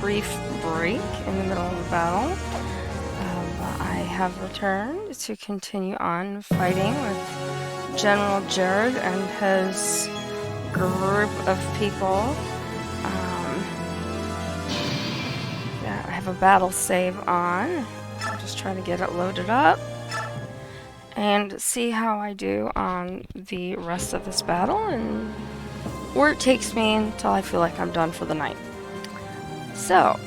brief break in the middle of the battle. But I have returned to continue on fighting with General Jared and his group of people. Yeah, I have a battle save on. I'm just trying to get it loaded up and see how I do on the rest of this battle and where it takes me until I feel like I'm done for the night. So,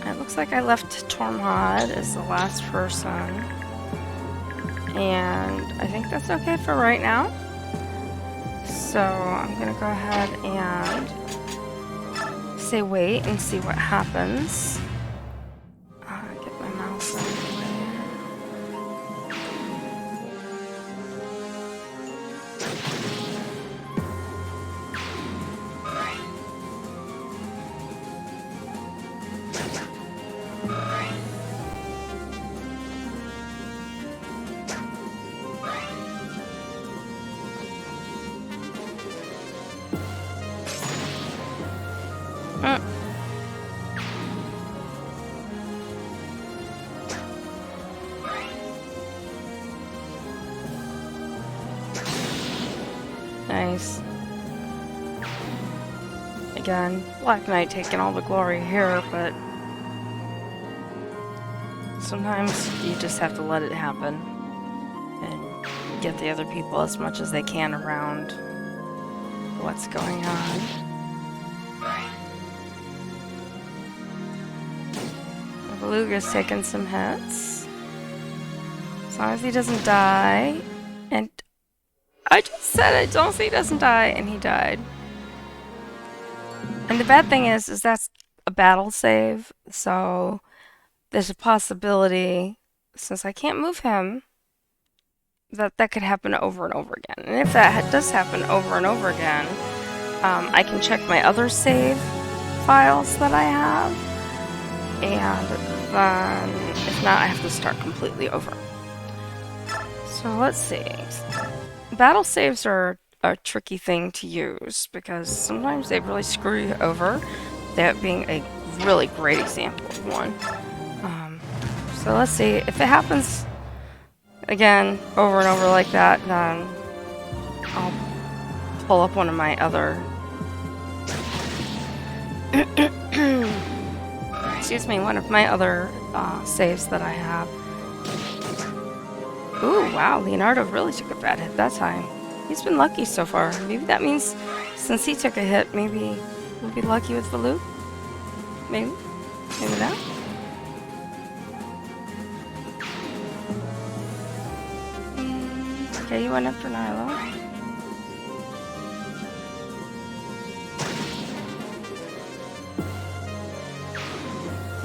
it looks like I left Tormod as the last person, and I think that's okay for right now. So I'm gonna go ahead and say wait and see what happens. Get my mouse out of the way. Nice. Again, Black Knight taking all the glory here, but sometimes you just have to let it happen and get the other people as much as they can around what's going on. Beluga's taking some hits. As long as he doesn't die. And I just said I don't say he doesn't die, and he died. And the bad thing is that's a battle save, so there's a possibility, since I can't move him, that could happen over and over again. And if that does happen over and over again, I can check my other save files that I have, and then if not, I have to start completely over. So let's see. Battle saves are a tricky thing to use because sometimes they really screw you over. That being a really great example of one. So let's see, if it happens again over and over like that, then I'll pull up one of my other excuse me, one of my other saves that I have. Ooh, wow, Leonardo really took a bad hit that time. He's been lucky so far. Maybe that means since he took a hit, maybe we'll be lucky with the loot? Maybe? Maybe not? Okay, you went after Nyla.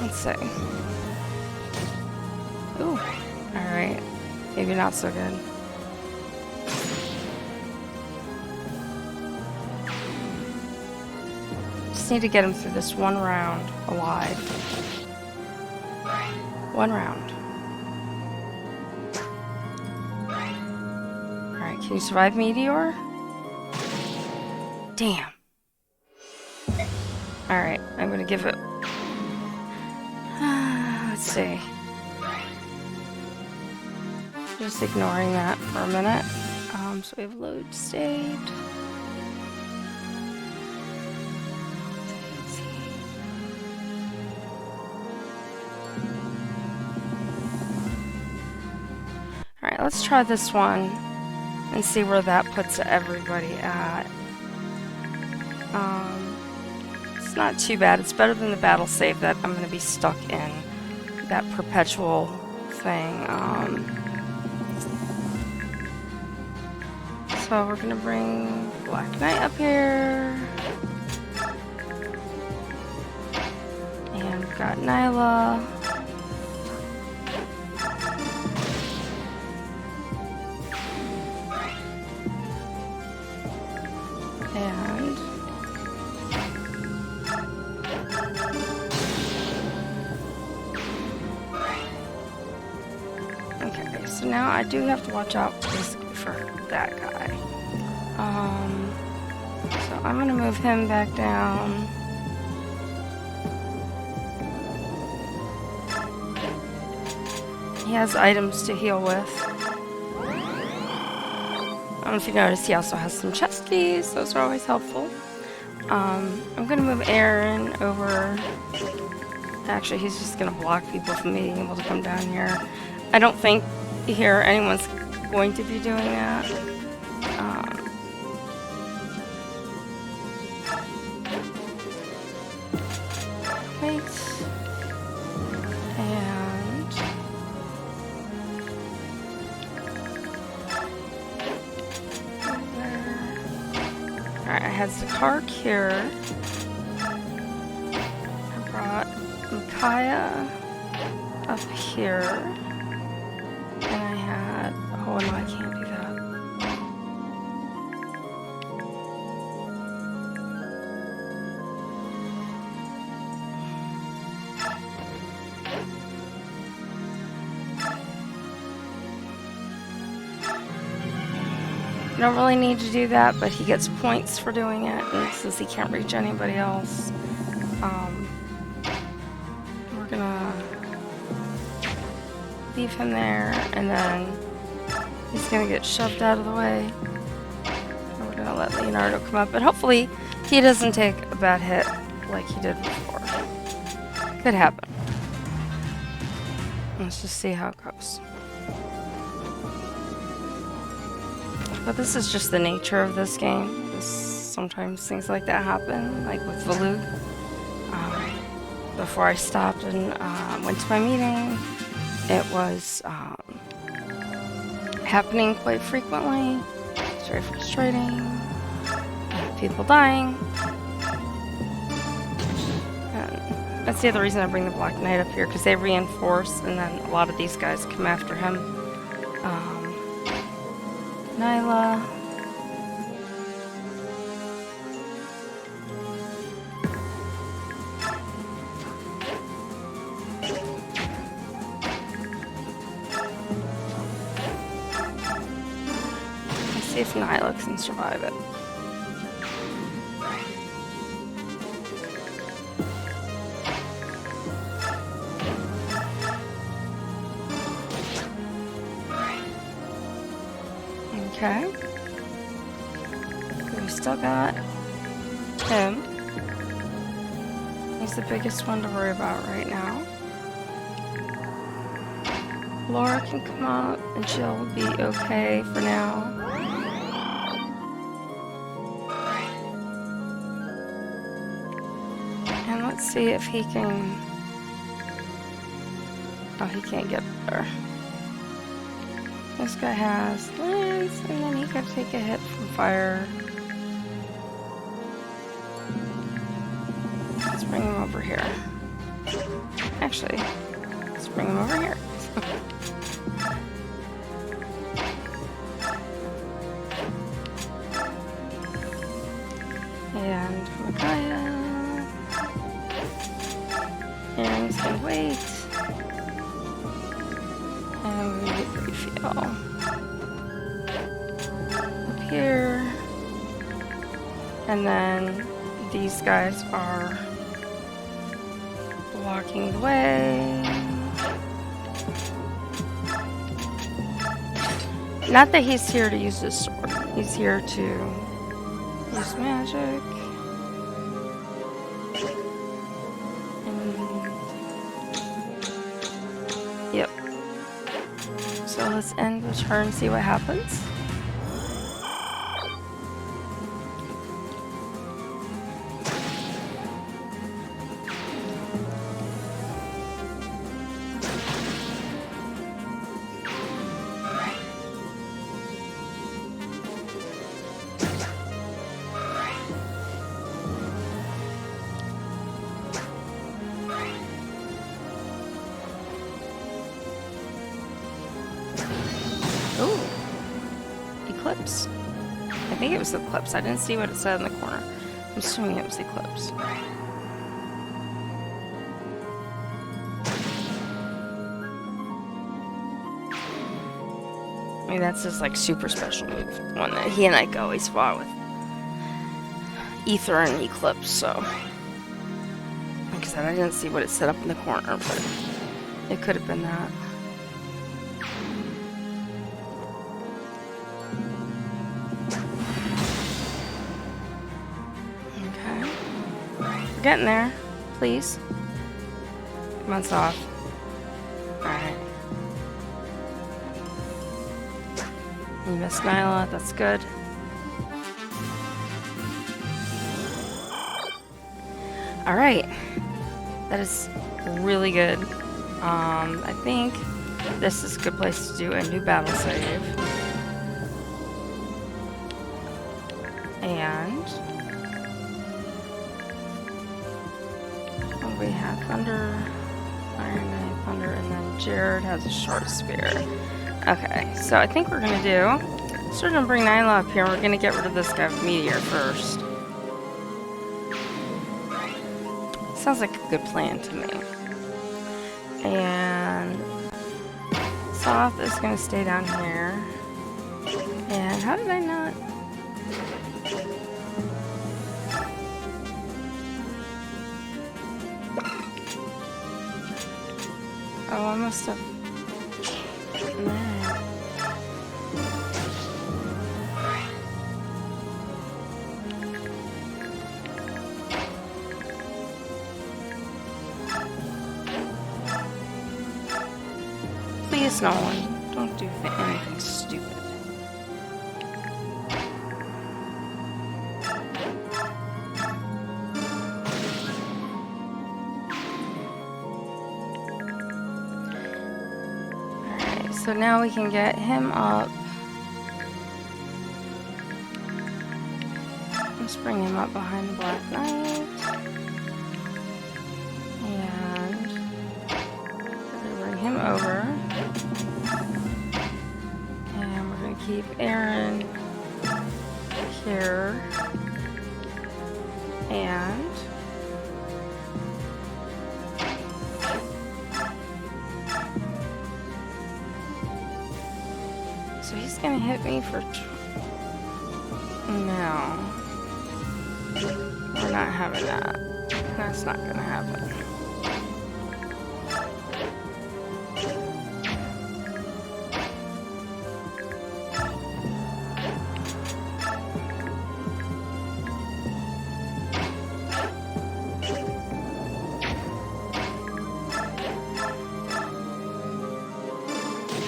Let's see. Ooh, alright. Maybe not so good. Just need to get him through this one round alive. One round. Alright, can you survive Meteor? Damn. Alright, I'm gonna give it... let's see. Just ignoring that for a minute. So we have load saved. Alright, let's try this one and see where that puts everybody at. It's not too bad. It's better than the battle save that I'm going to be stuck in. That perpetual thing. So we're going to bring Black Knight up here. And we've got Nyla. And okay, so now I do have to watch out basically for that guy. So I'm gonna move him back down. he has items to heal with. I don't know if you noticed, he also has some chest keys. Those are always helpful. I'm gonna move Aaron over. Actually, he's just gonna block people from being able to come down here. I don't think here anyone's going to be doing that. Wait. And alright, I had Zakark here. I brought Micaiah up here. And I had... Oh no, I can't do that. I don't really need to do that, but he gets points for doing it, and since he can't reach anybody else, we're gonna leave him there, and then he's gonna get shoved out of the way. And we're gonna let Leonardo come up, but hopefully he doesn't take a bad hit like he did before. Could happen. Let's just see how it goes. But this is just the nature of this game. Sometimes things like that happen, like with Valug. Before I stopped and went to my meeting, it was happening quite frequently. It's very frustrating. People dying. And that's the other reason I bring the Black Knight up here, because they reinforce, and then a lot of these guys come after him. Nyla. Let's see if Nyla can survive it. Okay. We still got him. He's the biggest one to worry about right now. Laura can come up and she'll be okay for now. And let's see if he can... Oh, he can't get there. This guy has lance, and then he can take a hit from fire. Let's bring him over here. Actually, let's bring him over here. And Micaiah. And he's gonna wait. And we need refuel. Up here. And then these guys are blocking the way. Not that he's here to use this sword. He's here to use magic. Yep. So let's end the turn and see what happens. Ooh. Eclipse. I think it was Eclipse. I didn't see what it said in the corner. I'm assuming it was Eclipse. I mean, that's his, like, super special move. One that he and Ike always fought with. Ether and Eclipse, so... Like I said, I didn't see what it said up in the corner, but it could have been that. We're getting there. Please. Come on, Soft. Alright. You missed Nyla. That's good. Alright. That is really good. I think this is a good place to do a new battle save. And we have Thunder, Iron Knight, Thunder, and then Jared has a short spear. Okay, so I think we're gonna do. So we're gonna bring Nyla up here. And we're gonna get rid of this guy with Meteor first. Sounds like a good plan to me. And Soft is gonna stay down here. And how did I not? Oh, I must have. Man. Please, Nolan, don't do anything stupid. So now we can get him up. Let's bring him up behind the Black Knight. And we're gonna bring him over. And we're gonna keep Aaron here. And so he's gonna hit me for. No. We're not having that. That's not gonna happen.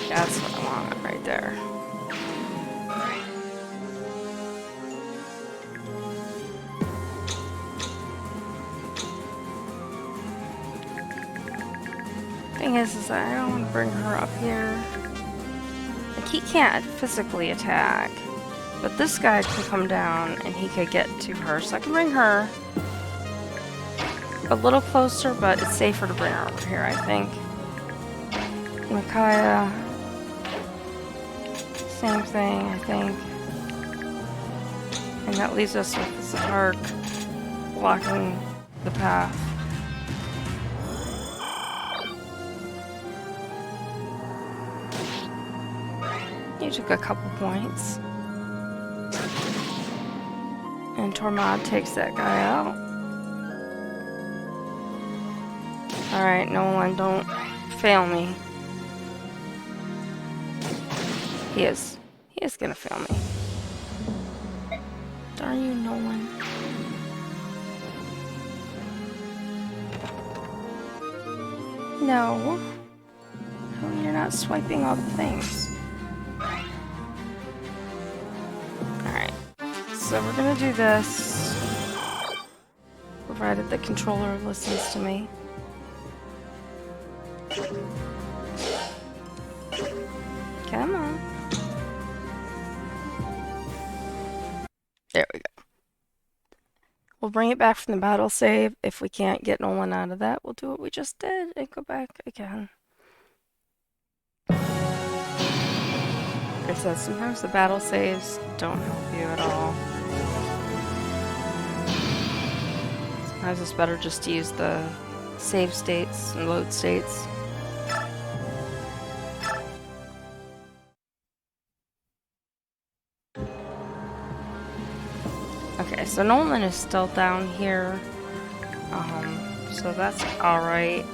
That's what I want right there. Thing is that I don't want to bring her up here. Like, he can't physically attack, but this guy can come down and he could get to her. So I can bring her a little closer, but it's safer to bring her over here, I think. Micaiah, same thing, I think. And that leaves us with Zahark blocking the path. You took a couple points. And Tormod takes that guy out. Alright, Nolan, don't fail me. He is gonna fail me. Darn you, Nolan. No. No, you're not swiping all the things. Alright. So we're gonna do this. Provided the controller listens to me. Come on. There we go. We'll bring it back from the battle save. If we can't get Nolan out of that, we'll do what we just did and go back again. Like I said, sometimes the battle saves don't help you at all. Sometimes it's better just to use the save states and load states. Okay, so Nolan is still down here, so that's alright.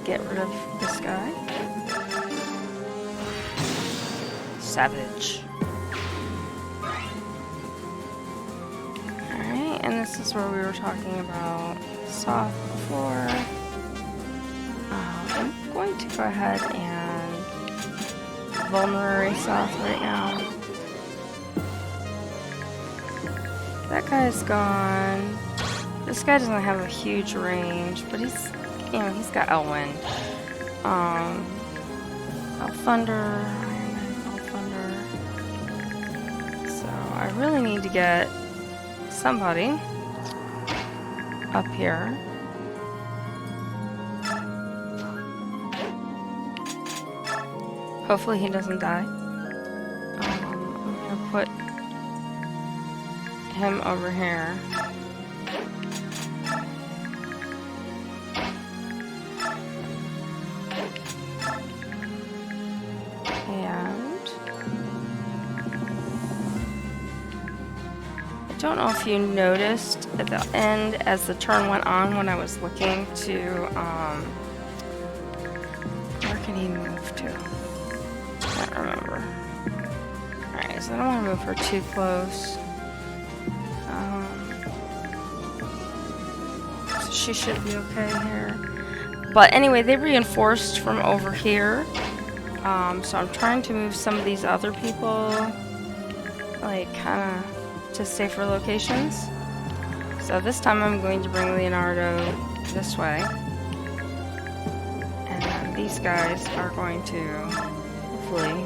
get rid of this guy. Savage. Alright, and this is where we were talking about soft before. I'm going to go ahead and vulnerary soft right now. That guy's gone. This guy doesn't have a huge range, but he's, you know, he's got Elwind. Thunder, Iron Man, Thunder. So I really need to get somebody up here. Hopefully he doesn't die. I'm gonna put him over here. And I don't know if you noticed at the end as the turn went on when I was looking to where can he move to? Can't remember. Alright, so I don't want to move her too close. So she should be okay here. But anyway, they reinforced from over here. So I'm trying to move some of these other people, like, kind of to safer locations. So this time I'm going to bring Leonardo this way. And then these guys are going to hopefully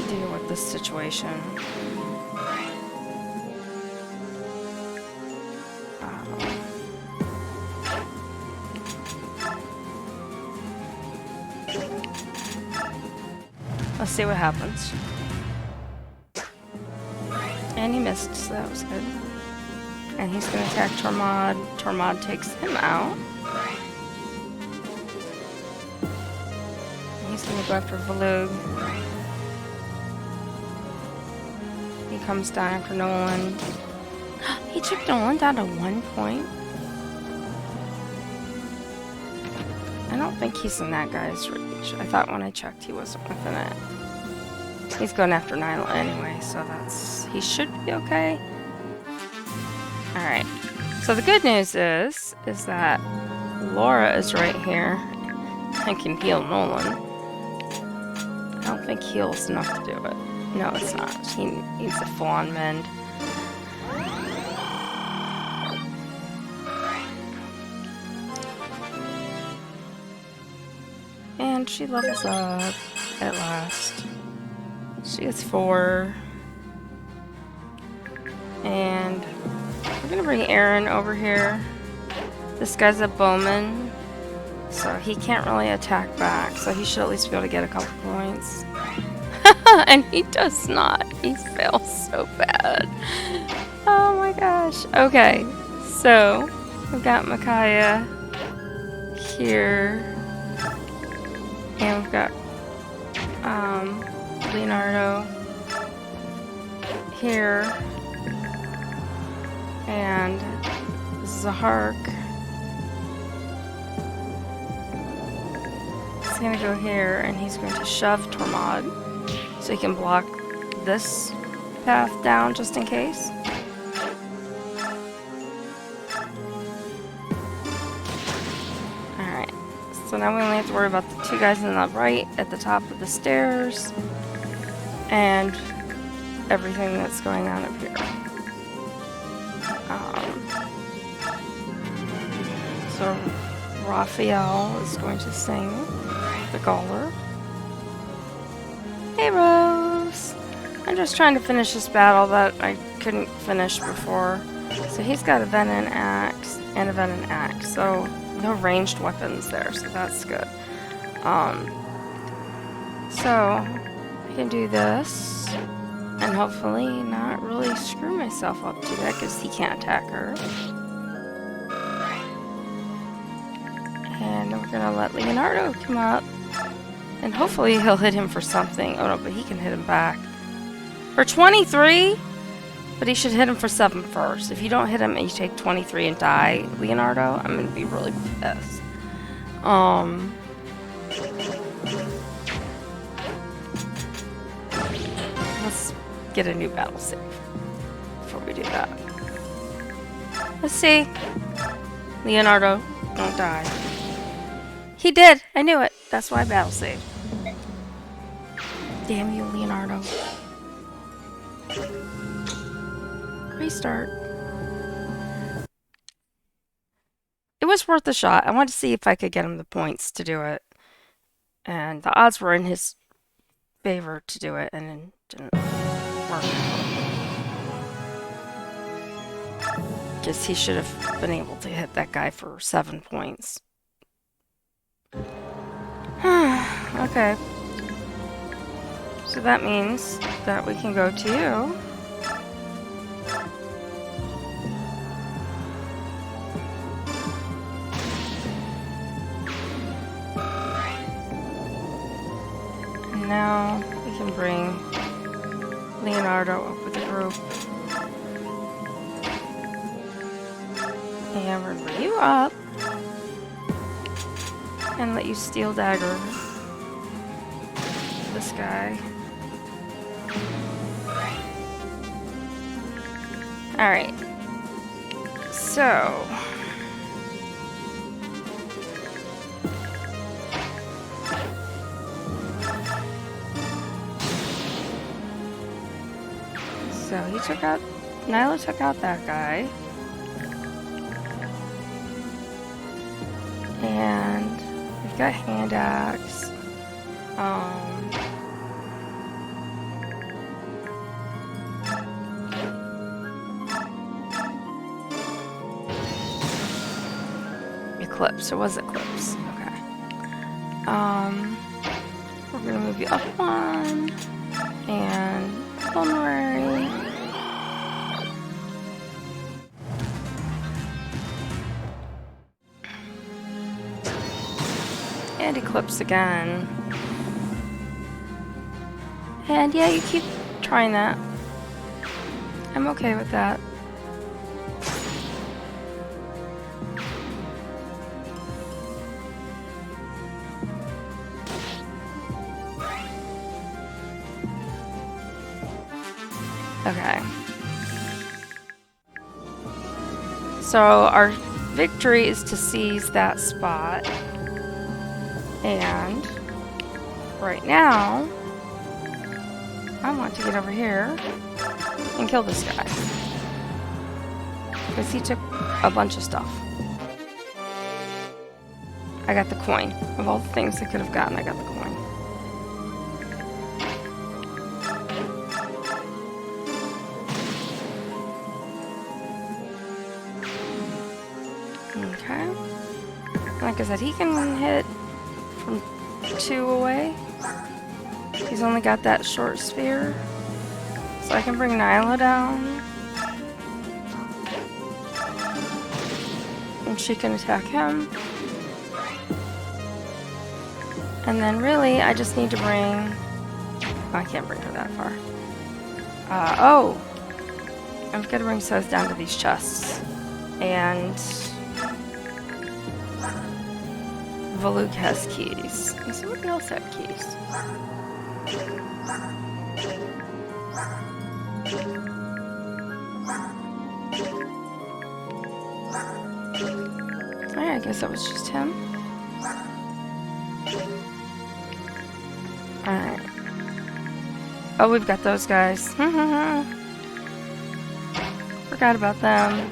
deal with this situation. Let's see what happens. And he missed, so that was good. And he's going to attack Tormod. Tormod takes him out. And he's going to go after Valug. He comes down after Nolan. He took Nolan down to 1 point. I don't think he's in that guy's reach. I thought when I checked he wasn't within it. He's going after Nyla anyway, so he should be okay. Alright. So the good news is that Laura is right here and can heal Nolan. I don't think heal's enough to do it. No, it's not. He needs a full-on mend. And she levels up at last. She gets 4. And we're gonna bring Aaron over here. This guy's a bowman, so he can't really attack back, so he should at least be able to get a couple points. And he does not. He fails so bad. Oh my gosh. Okay, so we've got Micaiah here. And we've got Leonardo here. And Zahark. He's gonna go here and he's going to shove Tormod so he can block this path down just in case. Alright, so now we only have to worry about the 2 guys on the right at the top of the stairs and everything that's going on up here. So Raphael is going to sing the Gauler. Hey Rose! I'm just trying to finish this battle that I couldn't finish before. So he's got a Venom Axe and a Venom Axe, so no ranged weapons there, so that's good. So I can do this and hopefully not really screw myself up too bad because he can't attack her. And we're gonna let Leonardo come up. And hopefully he'll hit him for something. Oh no, but he can hit him back. For 23? But he should hit him for 7 first. If you don't hit him and you take 23 and die, Leonardo, I'm gonna be really pissed. Um, let's get a new battle save before we do that. Let's see. Leonardo, don't die. He did! I knew it! That's why I battle saved. Damn you, Leonardo. Restart. It was worth a shot. I wanted to see if I could get him the points to do it. And the odds were in his favor to do it, and it didn't work. Guess he should have been able to hit that guy for 7 points. Okay. So that means that we can go to you. And now we can bring Leonardo up with the group. And we're gonna bring you up. And let you steel dagger this guy. Alright. So he took out Nyla took out that guy. And we've got hand axe. Eclipse. It was Eclipse. Okay. We're gonna move you up one and Vulnerary. And Eclipse again. And yeah, you keep trying that. I'm okay with that. Okay. So our victory is to seize that spot. And right now, I want to get over here and kill this guy. Because he took a bunch of stuff. I got the coin. Of all the things I could have gotten, I got the coin. Okay. Like I said, he can hit from 2 away. He's only got that short sphere. So I can bring Nyla down. And she can attack him. And then really, I just need to bring... I can't bring her that far. Oh! I've got to bring Seth down to these chests. And... Valuk has keys. And somebody else had keys. Alright, I guess that was just him. Alright. Oh, we've got those guys. Forgot about them.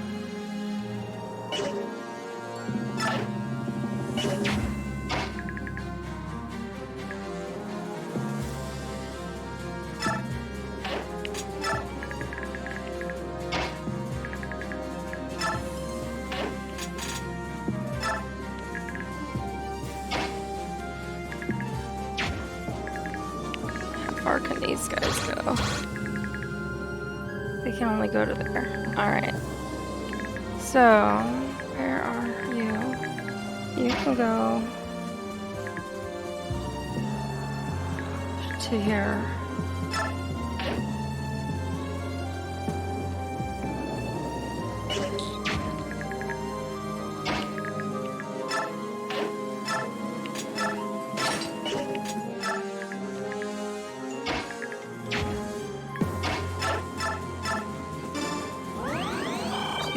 How far can these guys go? They can only go to there. Alright. So, where are you? You can go to here.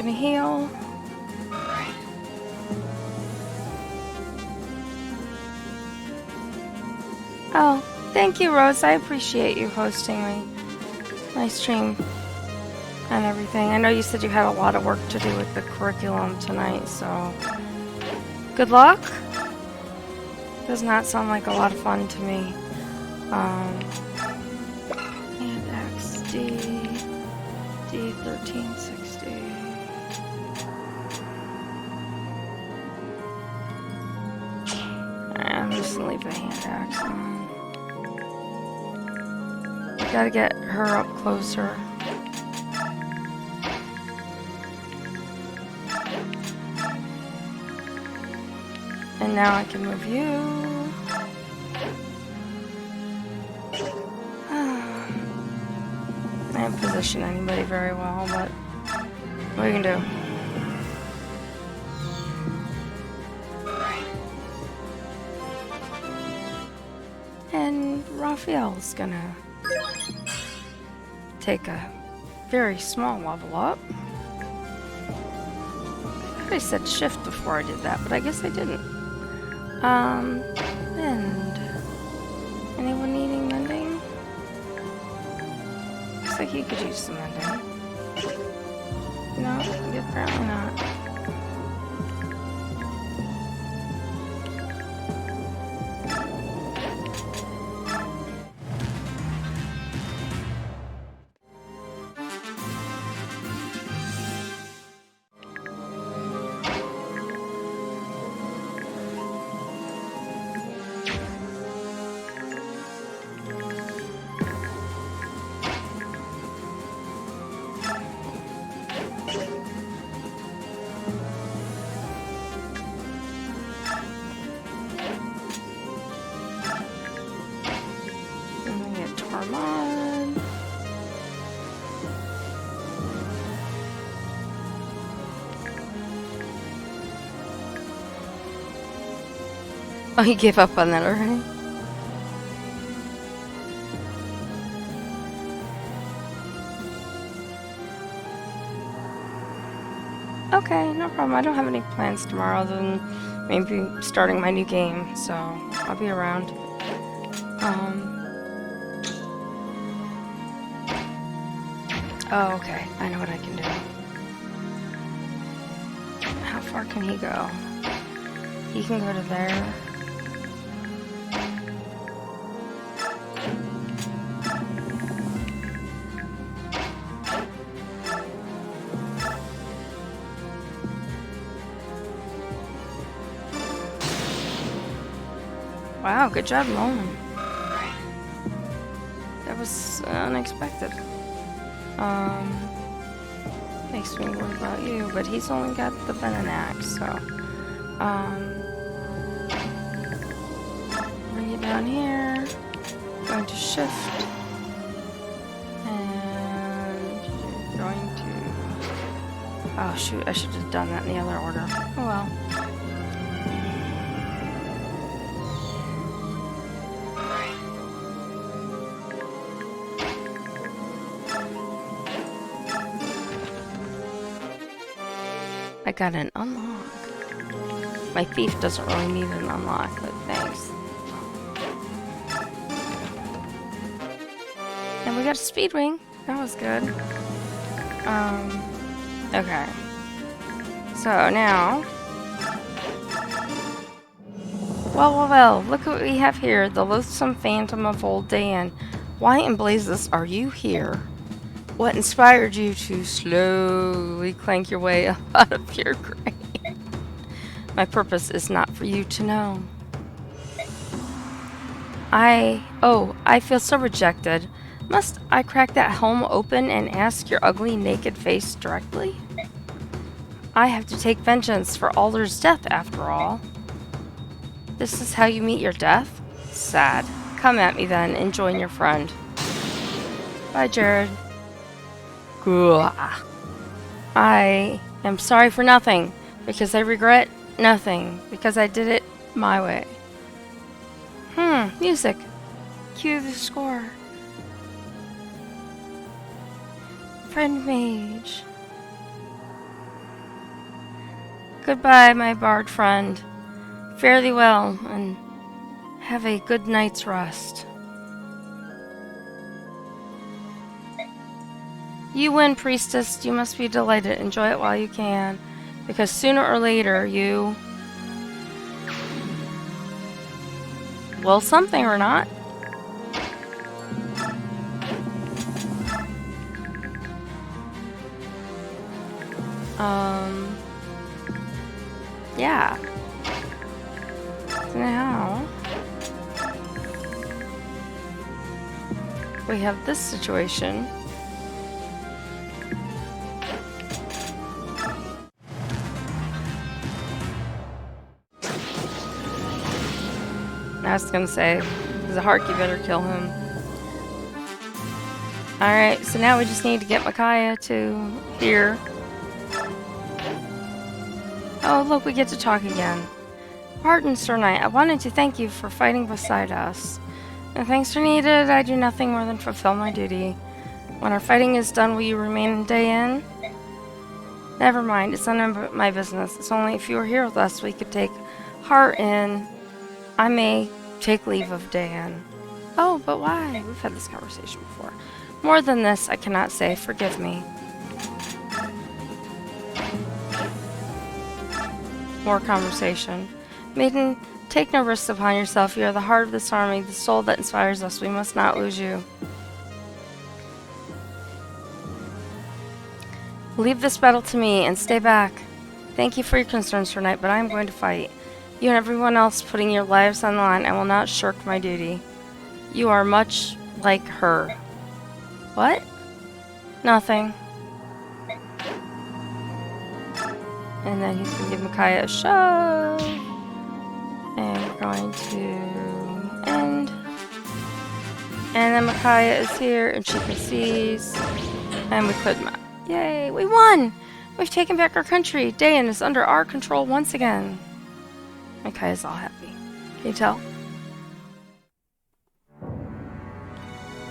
gonna heal. Oh, thank you, Rose. I appreciate you hosting my stream and everything. I know you said you had a lot of work to do with the curriculum tonight, so good luck. Does not sound like a lot of fun to me. And XD D1360. I'm just gonna leave the hand axe on. Gotta get her up closer. And now I can move you. I didn't position anybody very well, but what are you gonna do? And Raphael's gonna take a very small level up. I said shift before I did that, but I guess I didn't. Mend. Anyone needing mending? Looks like you could use some mending. No, apparently not. Oh, he gave up on that already? Okay, no problem. I don't have any plans tomorrow other than maybe starting my new game, so I'll be around. Oh, okay. I know what I can do. How far can he go? He can go to there. Wow, good job, Nolan. That was unexpected. Makes me worry about you, but he's only got the venom axe, so bring you down here. Going to shift, and you're going to. Oh shoot! I should have done that in the other order. Oh well. I got an unlock. My thief doesn't really need an unlock, but thanks. And we got a speed wing. That was good. Okay. So now... Well, look what we have here. The loathsome phantom of old Dan. Why in blazes are you here? What inspired you to slowly clank your way up out of your grave? My purpose is not for you to know. I feel so rejected. Must I crack that helm open and ask your ugly naked face directly? I have to take vengeance for Alder's death after all. This is how you meet your death? Sad. Come at me then and join your friend. Bye, Jared. I am sorry for nothing, because I regret nothing, because I did it my way. Music. Cue the score. Friend mage. Goodbye, my bard friend. Fare thee well, and have a good night's rest. You win, priestess. You must be delighted. Enjoy it while you can, because sooner or later you will something or not. Yeah. Now we have this situation. I was gonna say, there's a Hark, you better kill him. Alright, so now we just need to get Micaiah to here. Oh, look, we get to talk again. Pardon, Sir Knight, I wanted to thank you for fighting beside us. No thanks are needed, I do nothing more than fulfill my duty. When our fighting is done, will you remain in Dayan? Never mind, it's none of my business. It's only if you were here with us we could take heart in. I may take leave of Dayan. Oh, but why? We've had this conversation before. More than this, I cannot say. Forgive me. More conversation. Maiden, take no risks upon yourself. You are the heart of this army, the soul that inspires us. We must not lose you. Leave this battle to me and stay back. Thank you for your concern, Sir Knight, but I am going to fight. You and everyone else putting your lives on the line. I will not shirk my duty. You are much like her. What? Nothing. And then he's going to give Micaiah a shove. And we're going to end. And then Micaiah is here, and she can seize. And we put him out. Yay, we won! We've taken back our country. Dayan is under our control once again. Micaiah's all happy. Can you tell?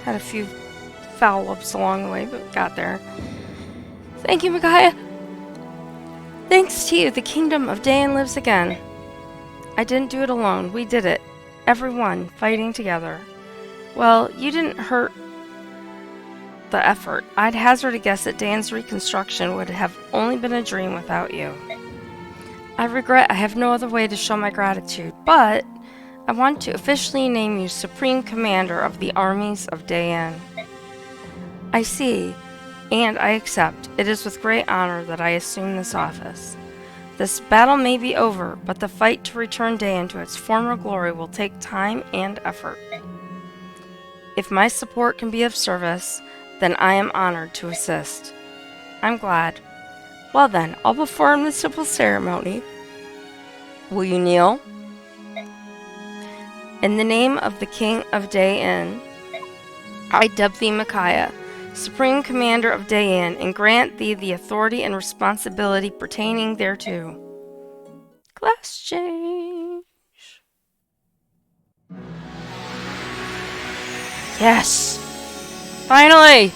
Had a few foul-ups along the way, but got there. Thank you, Micaiah. Thanks to you, the kingdom of Dayan lives again. I didn't do it alone. We did it. Everyone fighting together. Well, you didn't hurt the effort. I'd hazard a guess that Dayan's reconstruction would have only been a dream without you. I regret I have no other way to show my gratitude, but I want to officially name you Supreme Commander of the Armies of Dayan. I see, and I accept. It is with great honor that I assume this office. This battle may be over, but the fight to return Dayan to its former glory will take time and effort. If my support can be of service, then I am honored to assist. I'm glad. Well then, I'll perform the simple ceremony. Will you kneel? In the name of the King of Dayan, I dub thee Micaiah, Supreme Commander of Dayan, and grant thee the authority and responsibility pertaining thereto. Class change. Yes! Finally!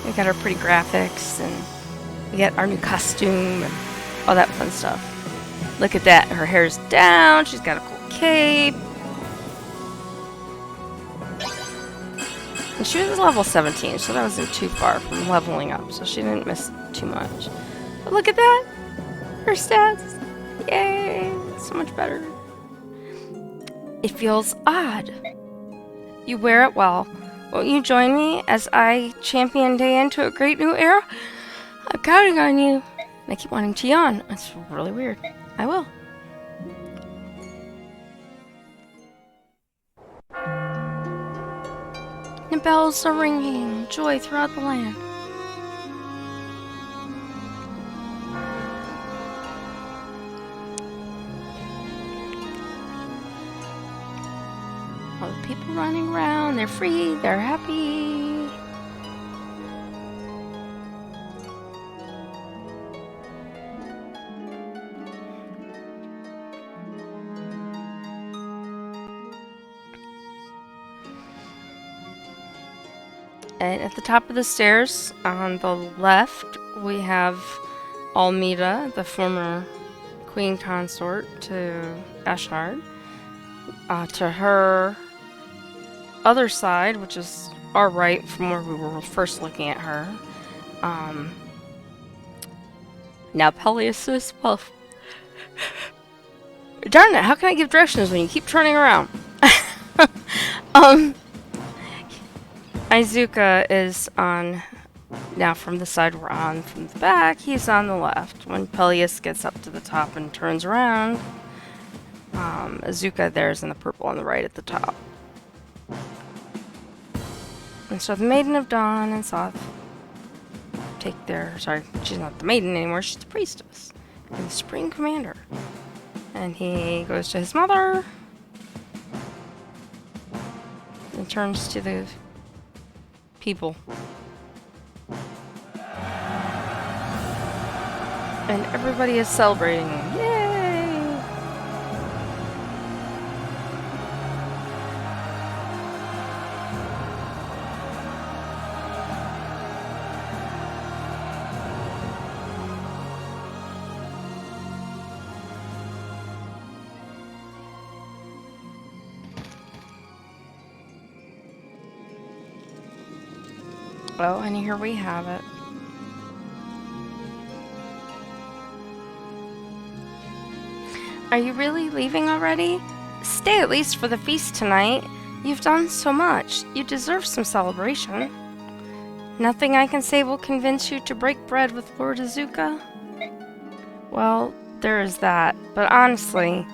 We got our pretty graphics, and we got our new costume, and all that fun stuff. Look at that, her hair's down, she's got a cool cape. And she was level 17, so that wasn't too far from leveling up, so she didn't miss too much. But look at that! Her stats! Yay! So much better. It feels odd. You wear it well. Won't you join me as I champion Dayan to a great new era? I'm counting on you. And I keep wanting to yawn. It's really weird. I will. The bells are ringing. Joy throughout the land. All the people running around. They're free. They're happy. And at the top of the stairs, on the left, we have Almeda, the former queen consort to Ashnard. To her other side, which is our right from where we were first looking at her, now Peleus is well. Darn it! How can I give directions when you keep turning around? Izuka is on now from the side we're on. From the back, he's on the left. When Peleus gets up to the top and turns around, Izuka there's in the purple on the right at the top. And so the Maiden of Dawn and Soth take their... Sorry, she's not the Maiden anymore, she's the Priestess. And the Supreme Commander. And he goes to his mother. And turns to the people. And everybody is celebrating. Yay! Oh, and here we have it. Are you really leaving already? Stay at least for the feast tonight. You've done so much. You deserve some celebration. Nothing I can say will convince you to break bread with Lord Izuka? Well, there is that. But honestly,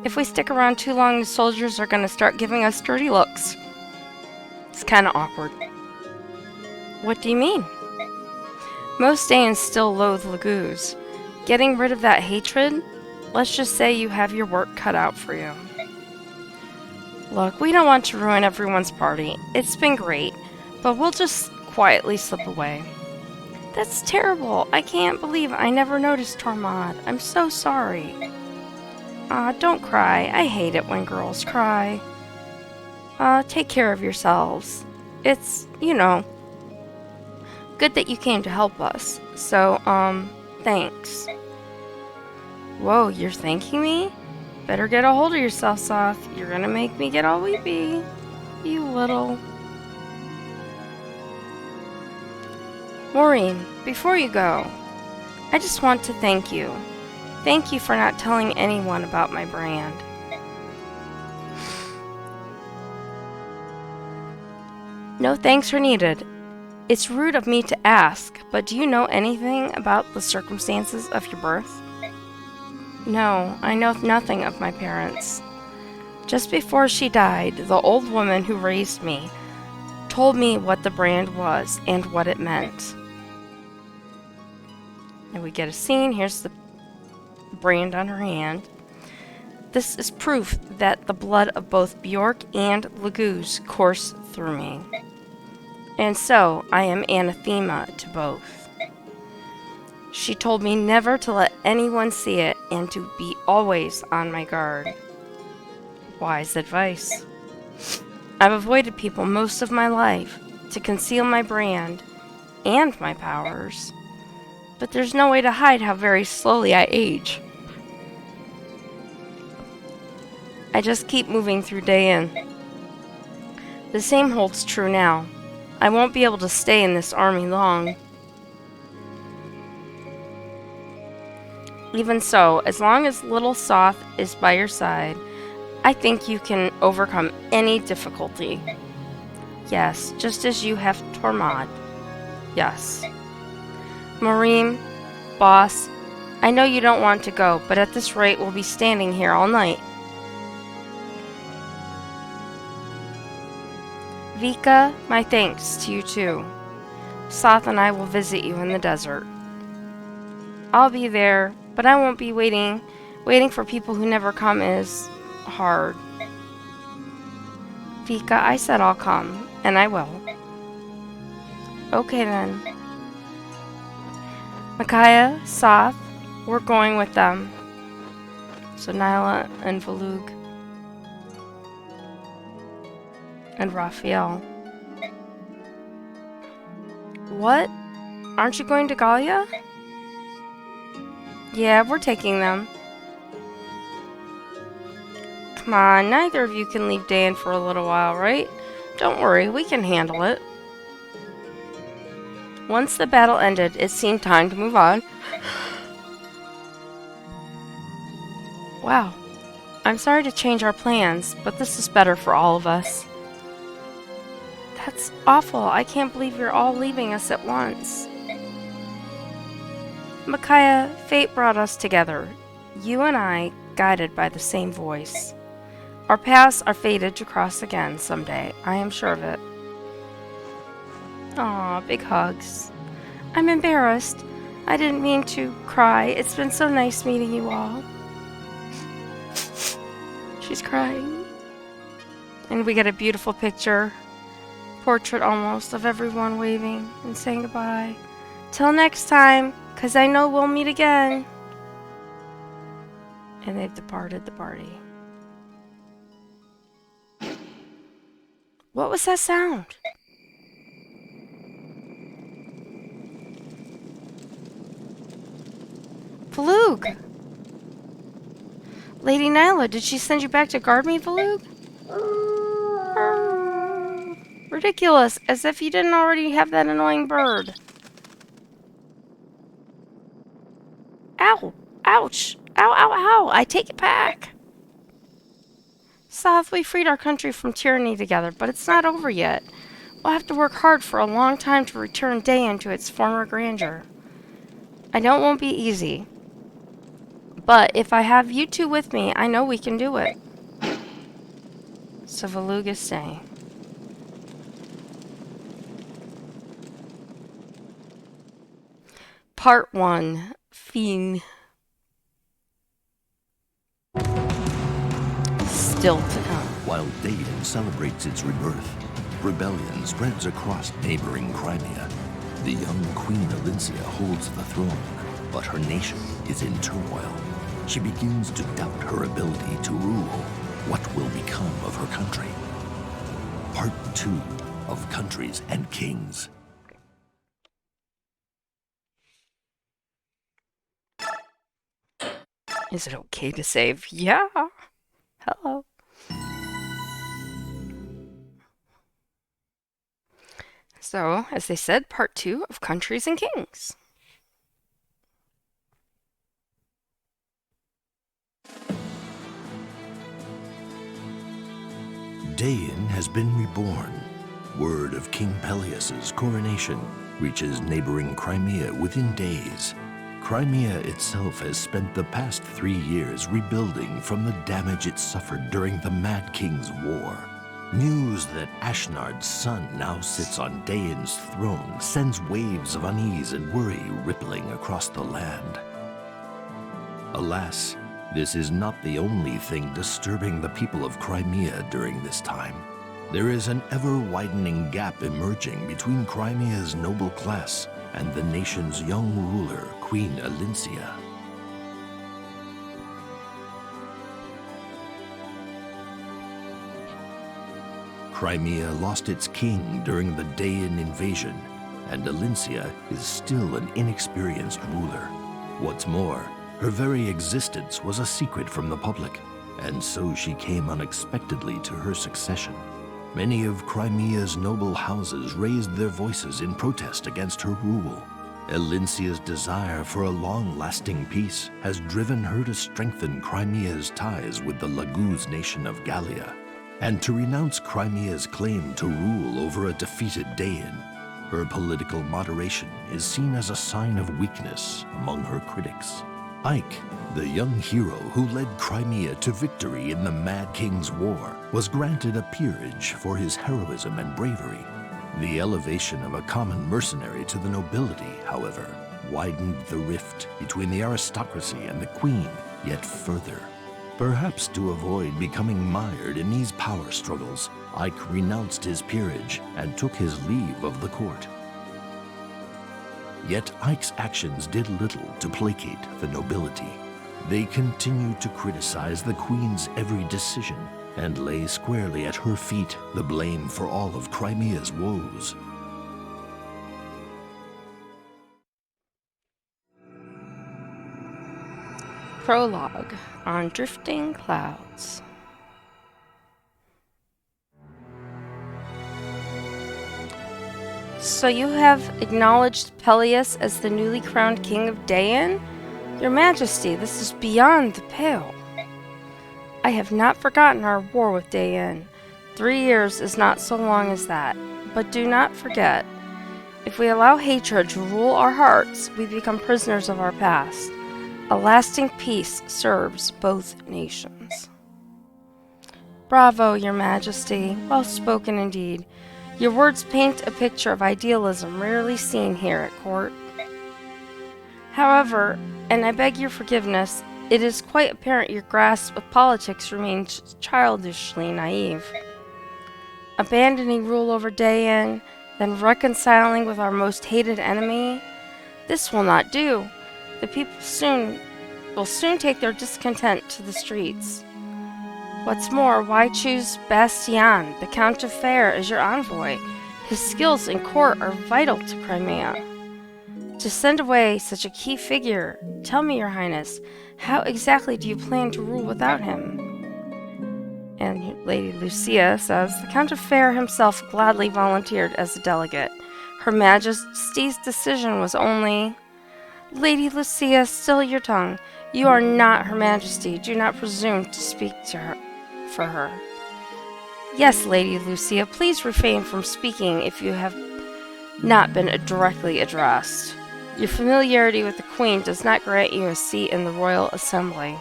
if we stick around too long, the soldiers are going to start giving us dirty looks. It's kind of awkward. What do you mean? Most Danes still loathe Laguz. Getting rid of that hatred? Let's just say you have your work cut out for you. Look, we don't want to ruin everyone's party. It's been great, but we'll just quietly slip away. That's terrible. I can't believe I never noticed Tormod. I'm so sorry. Don't cry. I hate it when girls cry. Take care of yourselves. It's, you know, good that you came to help us. So, thanks. Whoa, you're thanking me? Better get a hold of yourself, Soth. You're gonna make me get all weepy. You little... Maureen, before you go, I just want to thank you. Thank you for not telling anyone about my brand. No thanks are needed. It's rude of me to ask, but do you know anything about the circumstances of your birth? No, I know nothing of my parents. Just before she died, the old woman who raised me told me what the brand was and what it meant. And we get a scene. Here's the brand on her hand. This is proof that the blood of both Bjork and Laguz course through me. And so, I am anathema to both. She told me never to let anyone see it and to be always on my guard. Wise advice. I've avoided people most of my life to conceal my brand and my powers. But there's no way to hide how very slowly I age. I just keep moving through day in. The same holds true now. I won't be able to stay in this army long. Even so, as long as little Soth is by your side, I think you can overcome any difficulty. Yes, just as you have Tormod. Yes. Maureen, boss, I know you don't want to go, but at this rate we'll be standing here all night. Vika, my thanks to you too. Soth and I will visit you in the desert. I'll be there, but I won't be waiting. Waiting for people who never come is hard. Vika, I said I'll come, and I will. Okay then. Micaiah, Soth, we're going with them. So Nyla and Valug and Raphael. What? Aren't you going to Galia? Yeah, we're taking them. Come on, neither of you can leave Dan for a little while, right? Don't worry, we can handle it. Once the battle ended, it seemed time to move on. Wow. I'm sorry to change our plans, but this is better for all of us. That's awful. I can't believe you're all leaving us at once. Micaiah, fate brought us together. You and I, guided by the same voice. Our paths are fated to cross again someday. I am sure of it. Aw, big hugs. I'm embarrassed. I didn't mean to cry. It's been so nice meeting you all. She's crying. And we get a beautiful picture, portrait almost, of everyone waving and saying goodbye. Till next time, 'cause I know we'll meet again. And they've departed the party. What was that sound? Valug! Lady Nyla, did she send you back to guard me, Valug? Ridiculous, as if you didn't already have that annoying bird. Ow! Ouch! Ow, ow, ow! I take it back! Soth, we freed our country from tyranny together, but it's not over yet. We'll have to work hard for a long time to return Dayan to its former grandeur. I know it won't be easy, but if I have you two with me, I know we can do it. So Valug is staying. Part 1. Fiend. Still to come. While Dayan celebrates its rebirth, rebellion spreads across neighboring Crimea. The young Queen Alincia holds the throne, but her nation is in turmoil. She begins to doubt her ability to rule. What will become of her country? Part 2 of Countries and Kings. Is it okay to save? Yeah. Hello. So, as they said, part 2 of Countries and Kings. Dayan has been reborn. Word of King Peleus's coronation reaches neighboring Crimea within days. Crimea itself has spent the past 3 years rebuilding from the damage it suffered during the Mad King's War. News that Ashnard's son now sits on Dayan's throne sends waves of unease and worry rippling across the land. Alas, this is not the only thing disturbing the people of Crimea during this time. There is an ever-widening gap emerging between Crimea's noble class and the nation's young ruler, Queen Alincia. Crimea lost its king during the Dayan invasion, and Alincia is still an inexperienced ruler. What's more, her very existence was a secret from the public, and so she came unexpectedly to her succession. Many of Crimea's noble houses raised their voices in protest against her rule. Alincia's desire for a long-lasting peace has driven her to strengthen Crimea's ties with the Laguz nation of Gallia, and to renounce Crimea's claim to rule over a defeated Dayan. Her political moderation is seen as a sign of weakness among her critics. Ike, the young hero who led Crimea to victory in the Mad King's War, was granted a peerage for his heroism and bravery. The elevation of a common mercenary to the nobility, however, widened the rift between the aristocracy and the queen yet further. Perhaps to avoid becoming mired in these power struggles, Ike renounced his peerage and took his leave of the court. Yet Ike's actions did little to placate the nobility. They continued to criticize the queen's every decision and lay squarely at her feet the blame for all of Crimea's woes. Prologue on Drifting Clouds. So you have acknowledged Peleus as the newly crowned king of Daein? Your Majesty, this is beyond the pale. I have not forgotten our war with Daein. 3 years is not so long as that. But do not forget, if we allow hatred to rule our hearts, we become prisoners of our past. A lasting peace serves both nations. Bravo, Your Majesty. Well spoken indeed. Your words paint a picture of idealism rarely seen here at court. However, and I beg your forgiveness, it is quite apparent your grasp of politics remains childishly naive. Abandoning rule over Daein, then reconciling with our most hated enemy? This will not do. The people will soon take their discontent to the streets. What's more, why choose Bastian, the Count of Fair, as your envoy? His skills in court are vital to Crimea. To send away such a key figure, tell me, Your Highness, how exactly do you plan to rule without him? And Lady Lucia says, the Count of Fair himself gladly volunteered as a delegate. Her Majesty's decision was only... Lady Lucia, still your tongue. You are not Her Majesty. Do not presume to speak to her for her. Yes, Lady Lucia, please refrain from speaking if you have not been directly addressed. Your familiarity with the Queen does not grant you a seat in the Royal Assembly.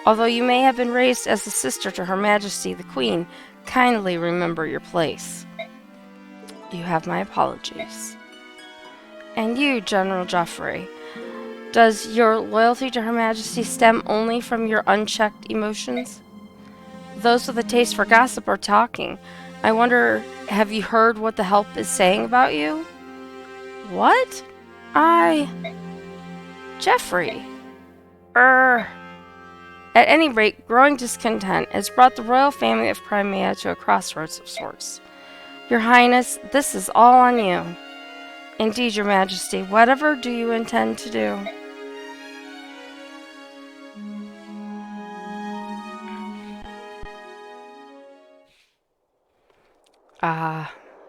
Although you may have been raised as a sister to Her Majesty the Queen, kindly remember your place. You have my apologies. And you, General Joffrey, does your loyalty to Her Majesty stem only from your unchecked emotions? Those with a taste for gossip are talking. I wonder, have you heard what the help is saying about you? What? Jeffrey. At any rate, growing discontent has brought the royal family of Crimea to a crossroads of sorts. Your Highness, this is all on you. Indeed, Your Majesty, whatever do you intend to do?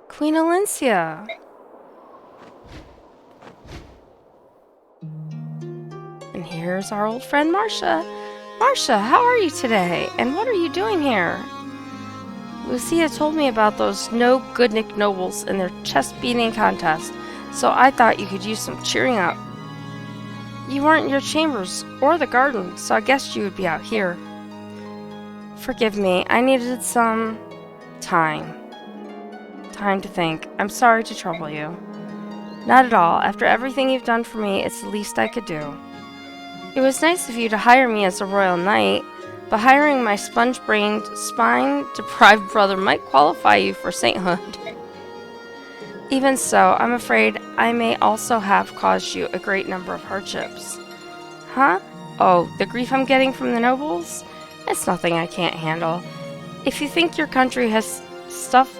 Queen Alencia. And here's our old friend Marcia. Marcia, how are you today? And what are you doing here? Lucia told me about those no-goodnik nobles and their chest-beating contest, so I thought you could use some cheering up. You weren't in your chambers or the garden, so I guessed you would be out here. Forgive me, I needed some time. Time to think. I'm sorry to trouble you. Not at all. After everything you've done for me, it's the least I could do. It was nice of you to hire me as a royal knight, but hiring my sponge-brained, spine-deprived brother might qualify you for sainthood. Even so, I'm afraid I may also have caused you a great number of hardships. Huh? Oh, the grief I'm getting from the nobles? It's nothing I can't handle. If you think your country has stuffed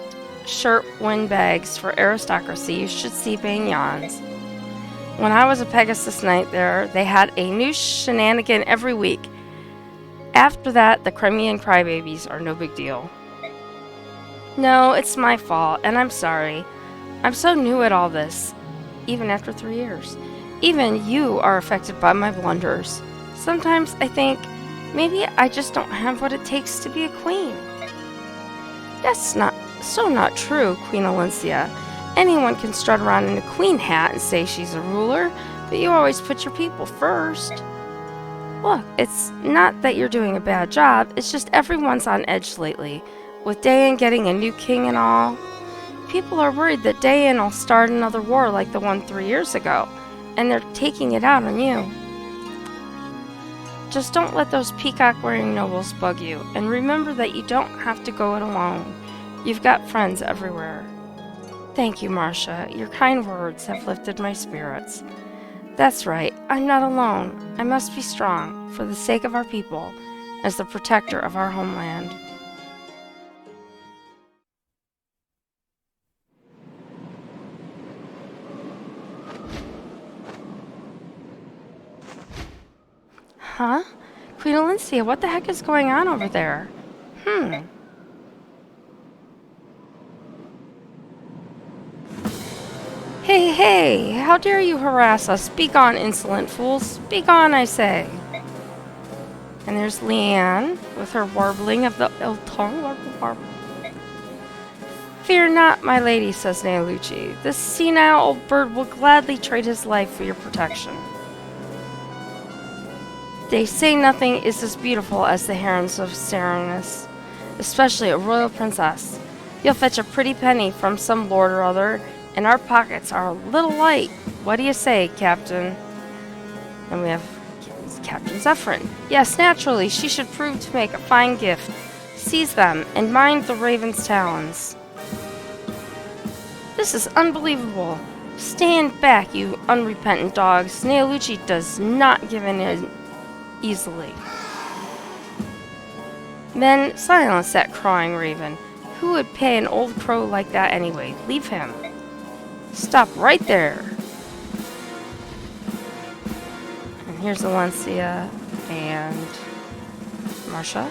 shirt windbags for aristocracy, you should see Banyans. When I was a Pegasus Knight there, they had a new shenanigan every week. After that, the Crimean crybabies are no big deal. No, it's my fault, and I'm sorry. I'm so new at all this, even after 3 years. Even you are affected by my blunders. Sometimes I think, maybe I just don't have what it takes to be a queen. That's not true, Queen Alencia. Anyone can strut around in a queen hat and say she's a ruler, but you always put your people first. Look, it's not that you're doing a bad job, it's just everyone's on edge lately. With Daein getting a new king and all, people are worried that Daein will start another war like the one 3 years ago, and they're taking it out on you. Just don't let those peacock-wearing nobles bug you, and remember that you don't have to go it alone. You've got friends everywhere. Thank you, Marcia. Your kind words have lifted my spirits. That's right, I'm not alone. I must be strong, for the sake of our people, as the protector of our homeland. Huh? Queen Alicia, what the heck is going on over there? Hmm. Hey, hey! How dare you harass us? Speak on, insolent fools! Speak on, I say! And there's Leanne with her warbling of the ill tongue. Warble, warble. Fear not, my lady, says Neolucci. This senile old bird will gladly trade his life for your protection. They say nothing is as beautiful as the herons of Serenus, especially a royal princess. You'll fetch a pretty penny from some lord or other, and our pockets are a little light. What do you say, Captain? And we have Captain Zephyrin. Yes, naturally, she should prove to make a fine gift. Seize them, and mind the raven's talons. This is unbelievable. Stand back, you unrepentant dogs. Neolucci does not give in easily. Men, silence that crying raven. Who would pay an old crow like that anyway? Leave him. Stop right there. And here's Valencia and Marcia.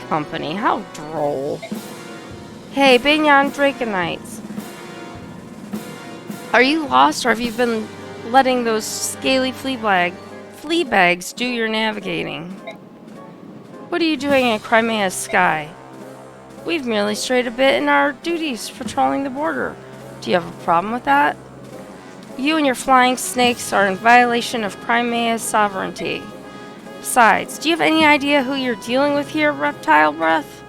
Company, how droll. Hey, Banyan Draconites. Are you lost, or have you been letting those scaly flea bags do your navigating? What are you doing in Crimea's sky? We've merely strayed a bit in our duties patrolling the border. Do you have a problem with that? You and your flying snakes are in violation of Crimea's sovereignty. Besides, do you have any idea who you're dealing with here, Reptile Breath?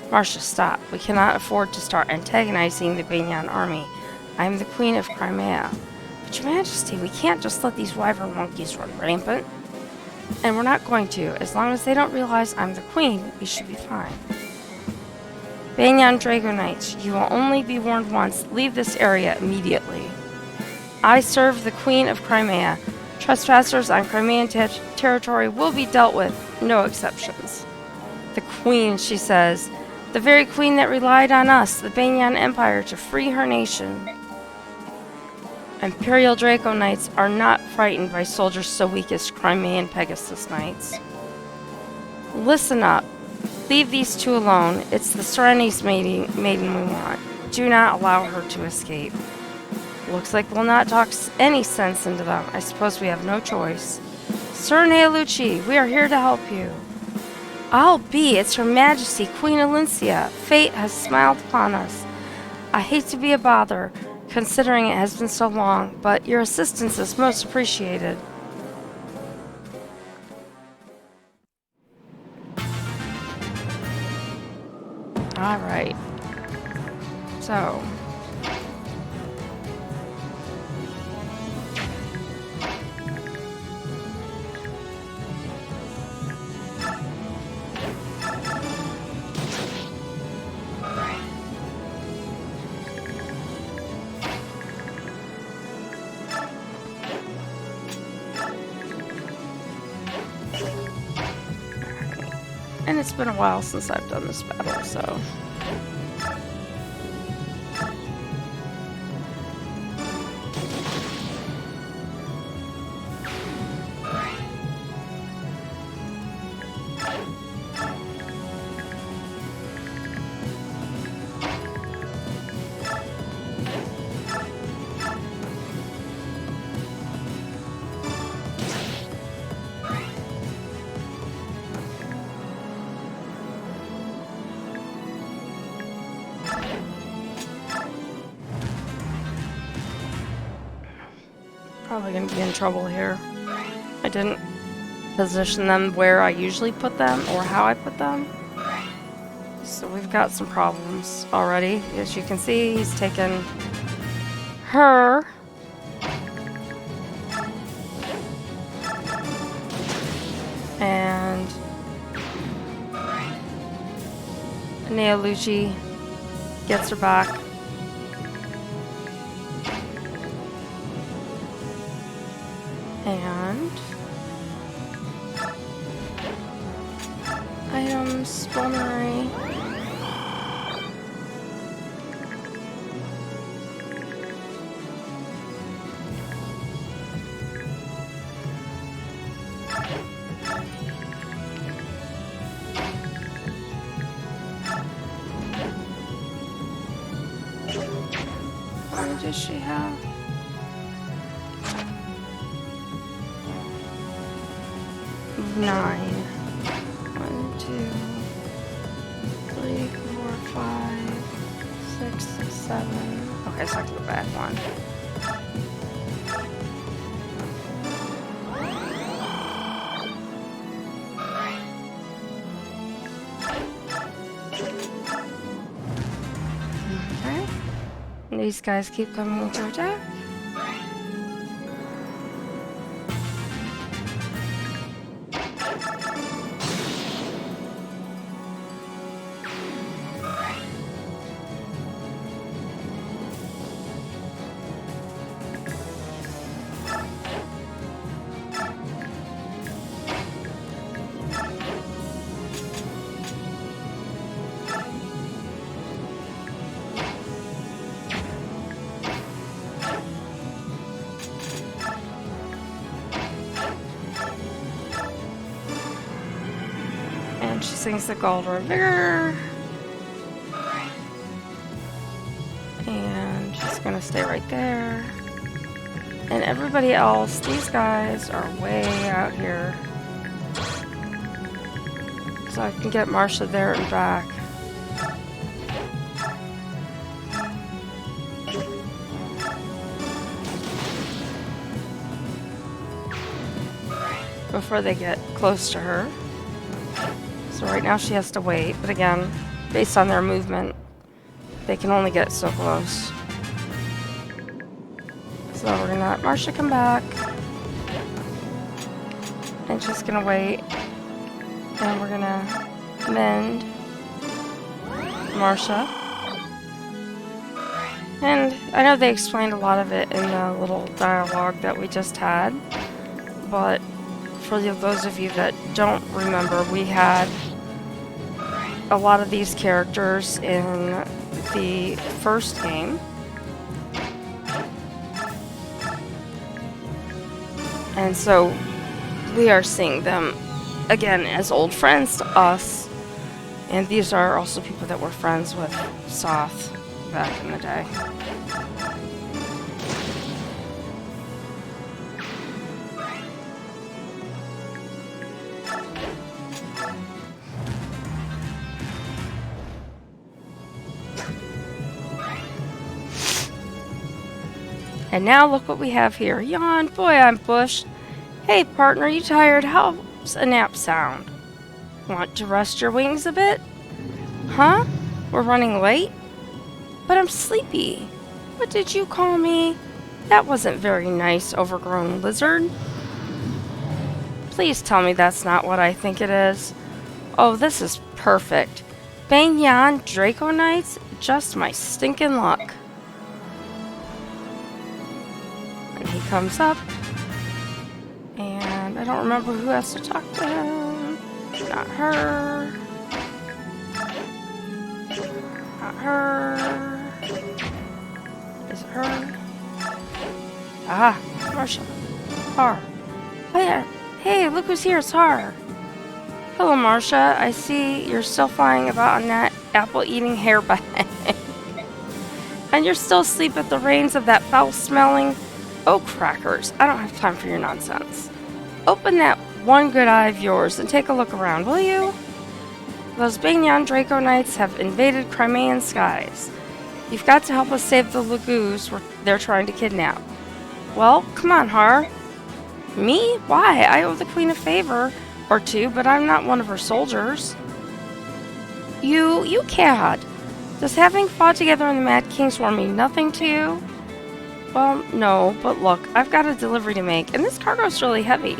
Marcia, stop. We cannot afford to start antagonizing the Banyan army. I am the Queen of Crimea. But Your Majesty, we can't just let these wyvern monkeys run rampant. And we're not going to. As long as they don't realize I'm the Queen, we should be fine. Banyan Dragonites, you will only be warned once. Leave this area immediately. I serve the Queen of Crimea. Trespassers on Crimean territory will be dealt with, no exceptions. The Queen, she says. The very Queen that relied on us, the Banyan Empire, to free her nation. Imperial Draco Knights are not frightened by soldiers so weak as Crimean Pegasus Knights. Listen up. Leave these two alone. It's the Serenes maiden we want. Do not allow her to escape. Looks like we'll not talk any sense into them. I suppose we have no choice. Sir Neolucci, we are here to help you. I'll be. It's Her Majesty, Queen Alicia. Fate has smiled upon us. I hate to be a bother, considering it has been so long, but your assistance is most appreciated. Alright. So. And it's been a while since I've done this battle, so. Probably gonna be in trouble here. I didn't position them where I usually put them or how I put them. So we've got some problems already. As you can see, he's taken her. And Neolucci gets her back. And items, vulnerary. How many does she have? 9. 1, 2, 3, 4, 5, 6, 7. Okay, so I can go back 1. Okay. And these guys keep coming to attack. And she sings the Golden Vigor. And she's gonna stay right there. And everybody else, these guys are way out here. So I can get Marcia there and back. Before they get close to her. So right now she has to wait, but again, based on their movement, they can only get so close. So we're gonna let Marcia come back. And she's gonna wait. And we're gonna mend Marcia. And I know they explained a lot of it in the little dialogue that we just had, but for those of you that don't remember, we had a lot of these characters in the first game. And so we are seeing them again as old friends to us. And these are also people that were friends with Soth back in the day. And now look what we have here. Yawn, boy, I'm bushed. Hey, partner, you tired? How's a nap sound? Want to rest your wings a bit? Huh? We're running late? But I'm sleepy. What did you call me? That wasn't very nice, overgrown lizard. Please tell me that's not what I think it is. Oh, this is perfect. Banyan Draco Knights? Just my stinking luck. And he comes up. And I don't remember who has to talk to him. Not her. Not her. Is it her? Ah, Marcia. Har. Oh yeah. Hey, look who's here. It's Har. Hello, Marcia. I see you're still flying about on that apple-eating hairbag. And you're still asleep at the reins of that foul-smelling oak crackers. I don't have time for your nonsense. Open that one good eye of yours and take a look around, will you? Those Banyan Draco Knights have invaded Crimean skies. You've got to help us save the Lagoos they're trying to kidnap. Well, come on, Har. Me? Why? I owe the Queen a favor or two, but I'm not one of her soldiers. You cad. Does having fought together in the Mad King's War mean nothing to you? Well, no, but look, I've got a delivery to make, and this cargo's really heavy.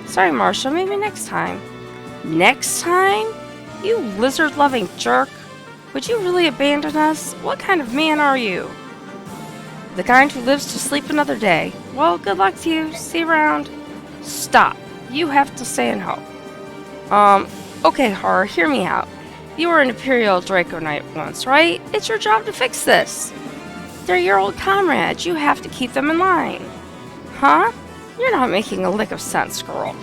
Sorry, Marcia, maybe next time. Next time? You lizard-loving jerk. Would you really abandon us? What kind of man are you? The kind who lives to sleep another day. Well, good luck to you. See you around. Stop. You have to stay and help. Okay, Har, hear me out. You were an Imperial Draco Knight once, right? It's your job to fix this. They're your old comrades. You have to keep them in line. Huh? You're not making a lick of sense, girl.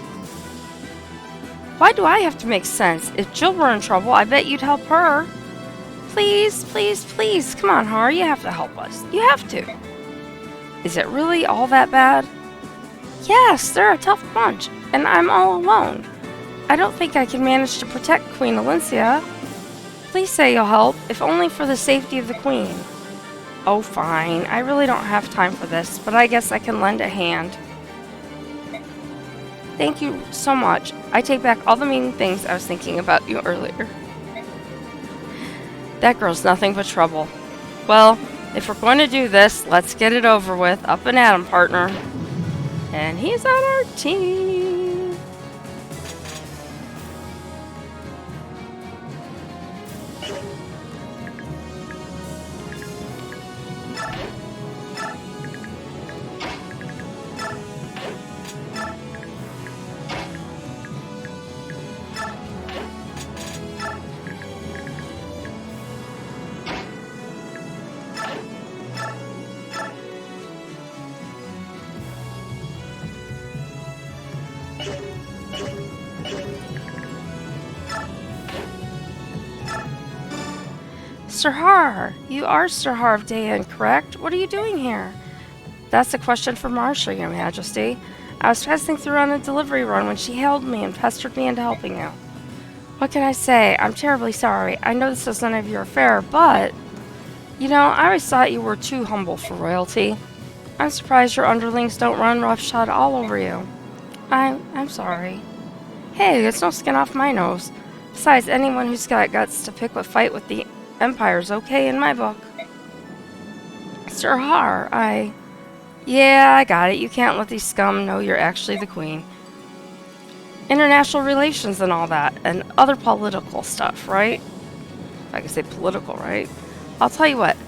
Why do I have to make sense? If Jill were in trouble, I bet you'd help her. Please, please, please. Come on, Har. You have to help us. You have to. Is it really all that bad? Yes, they're a tough bunch, and I'm all alone. I don't think I can manage to protect Queen Alencia. Please say you'll help, if only for the safety of the Queen. Oh, fine. I really don't have time for this, but I guess I can lend a hand. Thank you so much. I take back all the mean things I was thinking about you earlier. That girl's nothing but trouble. Well, if we're going to do this, let's get it over with. Up and at 'em, partner. And he's on our team. Sir Har, you are Sir Har of Dayan, correct? What are you doing here? That's a question for Marcia, Your Majesty. I was passing through on a delivery run when she hailed me and pestered me into helping you. What can I say? I'm terribly sorry. I know this is none of your affair, but... You know, I always thought you were too humble for royalty. I'm surprised your underlings don't run roughshod all over you. I'm sorry. Hey, it's no skin off my nose. Besides, anyone who's got guts to pick a fight with the Empire's okay in my book. Sir Har, Yeah, I got it. You can't let these scum know you're actually the Queen. International relations and all that, and other political stuff, right? If I can say political, right? I'll tell you what.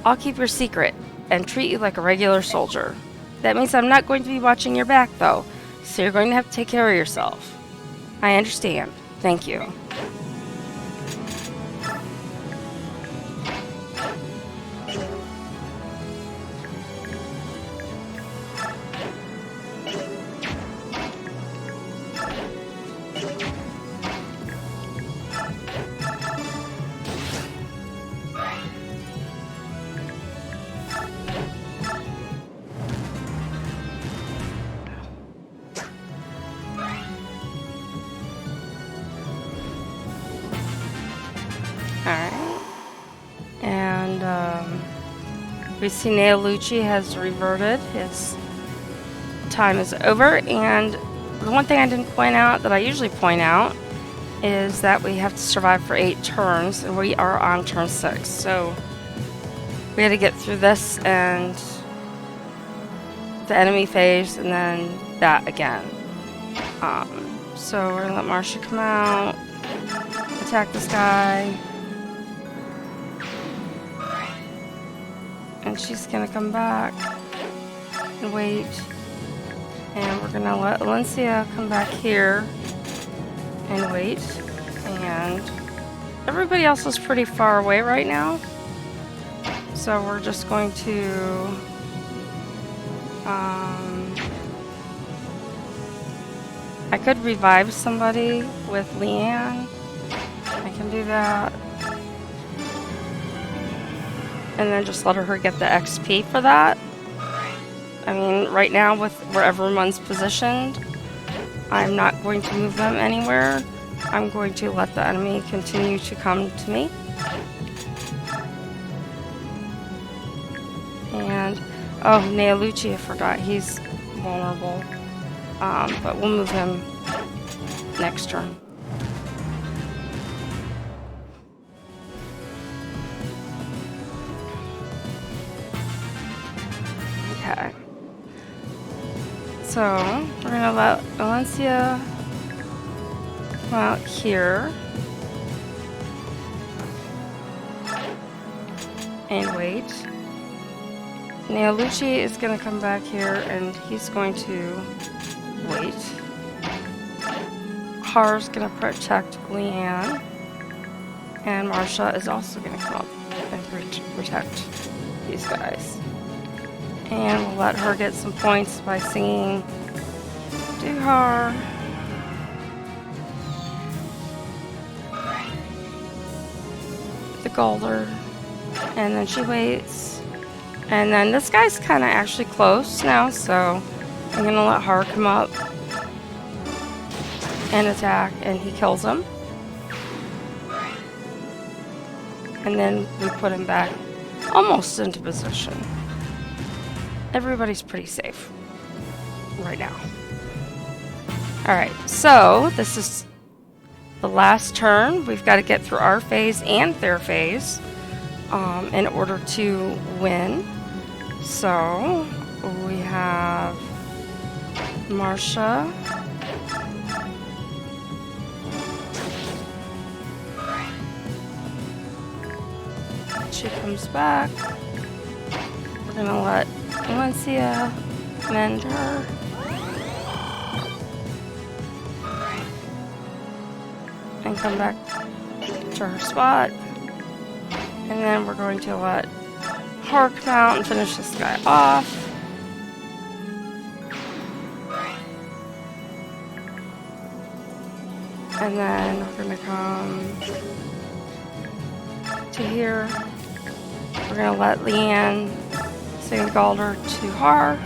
I'll keep your secret and treat you like a regular soldier. That means I'm not going to be watching your back, though, so you're going to have to take care of yourself. I understand. Thank you. Alright. And, we see Neolucci has reverted. His time is over. And the one thing I didn't point out that I usually point out is that we have to survive for 8 turns, and we are on turn 6. So we had to get through this and the enemy phase, and then that again. So we're gonna let Marcia come out, attack this guy. And she's gonna come back and wait. And we're gonna let Alencia come back here and wait. And everybody else is pretty far away right now. So we're just going to I could revive somebody with Leanne. I can do that. And then just let her get the XP for that. I mean, right now with where everyone's positioned, I'm not going to move them anywhere. I'm going to let the enemy continue to come to me. And, oh, Neolucci, I forgot, he's vulnerable. But we'll move him next turn. Okay. So, we're gonna let Alencia come out here. And wait. Neolucci is gonna come back here and he's going to wait. Har's gonna protect Leanne. And Marcia is also gonna come up and protect these guys. And we'll let her get some points by singing Do Har. The the Galder, and then she waits. And then this guy's kind of actually close now, so I'm gonna let Har come up and attack, and he kills him. And then we put him back almost into position. Everybody's pretty safe right now. Alright, so this is the last turn. We've got to get through our phase and their phase in order to win. So we have Marcia. She comes back. We're gonna let Valencia mend her. And come back to her spot. And then we're going to let Har come out and finish this guy off. And then we're gonna come to here. We're gonna let Leanne sing Galder to Har.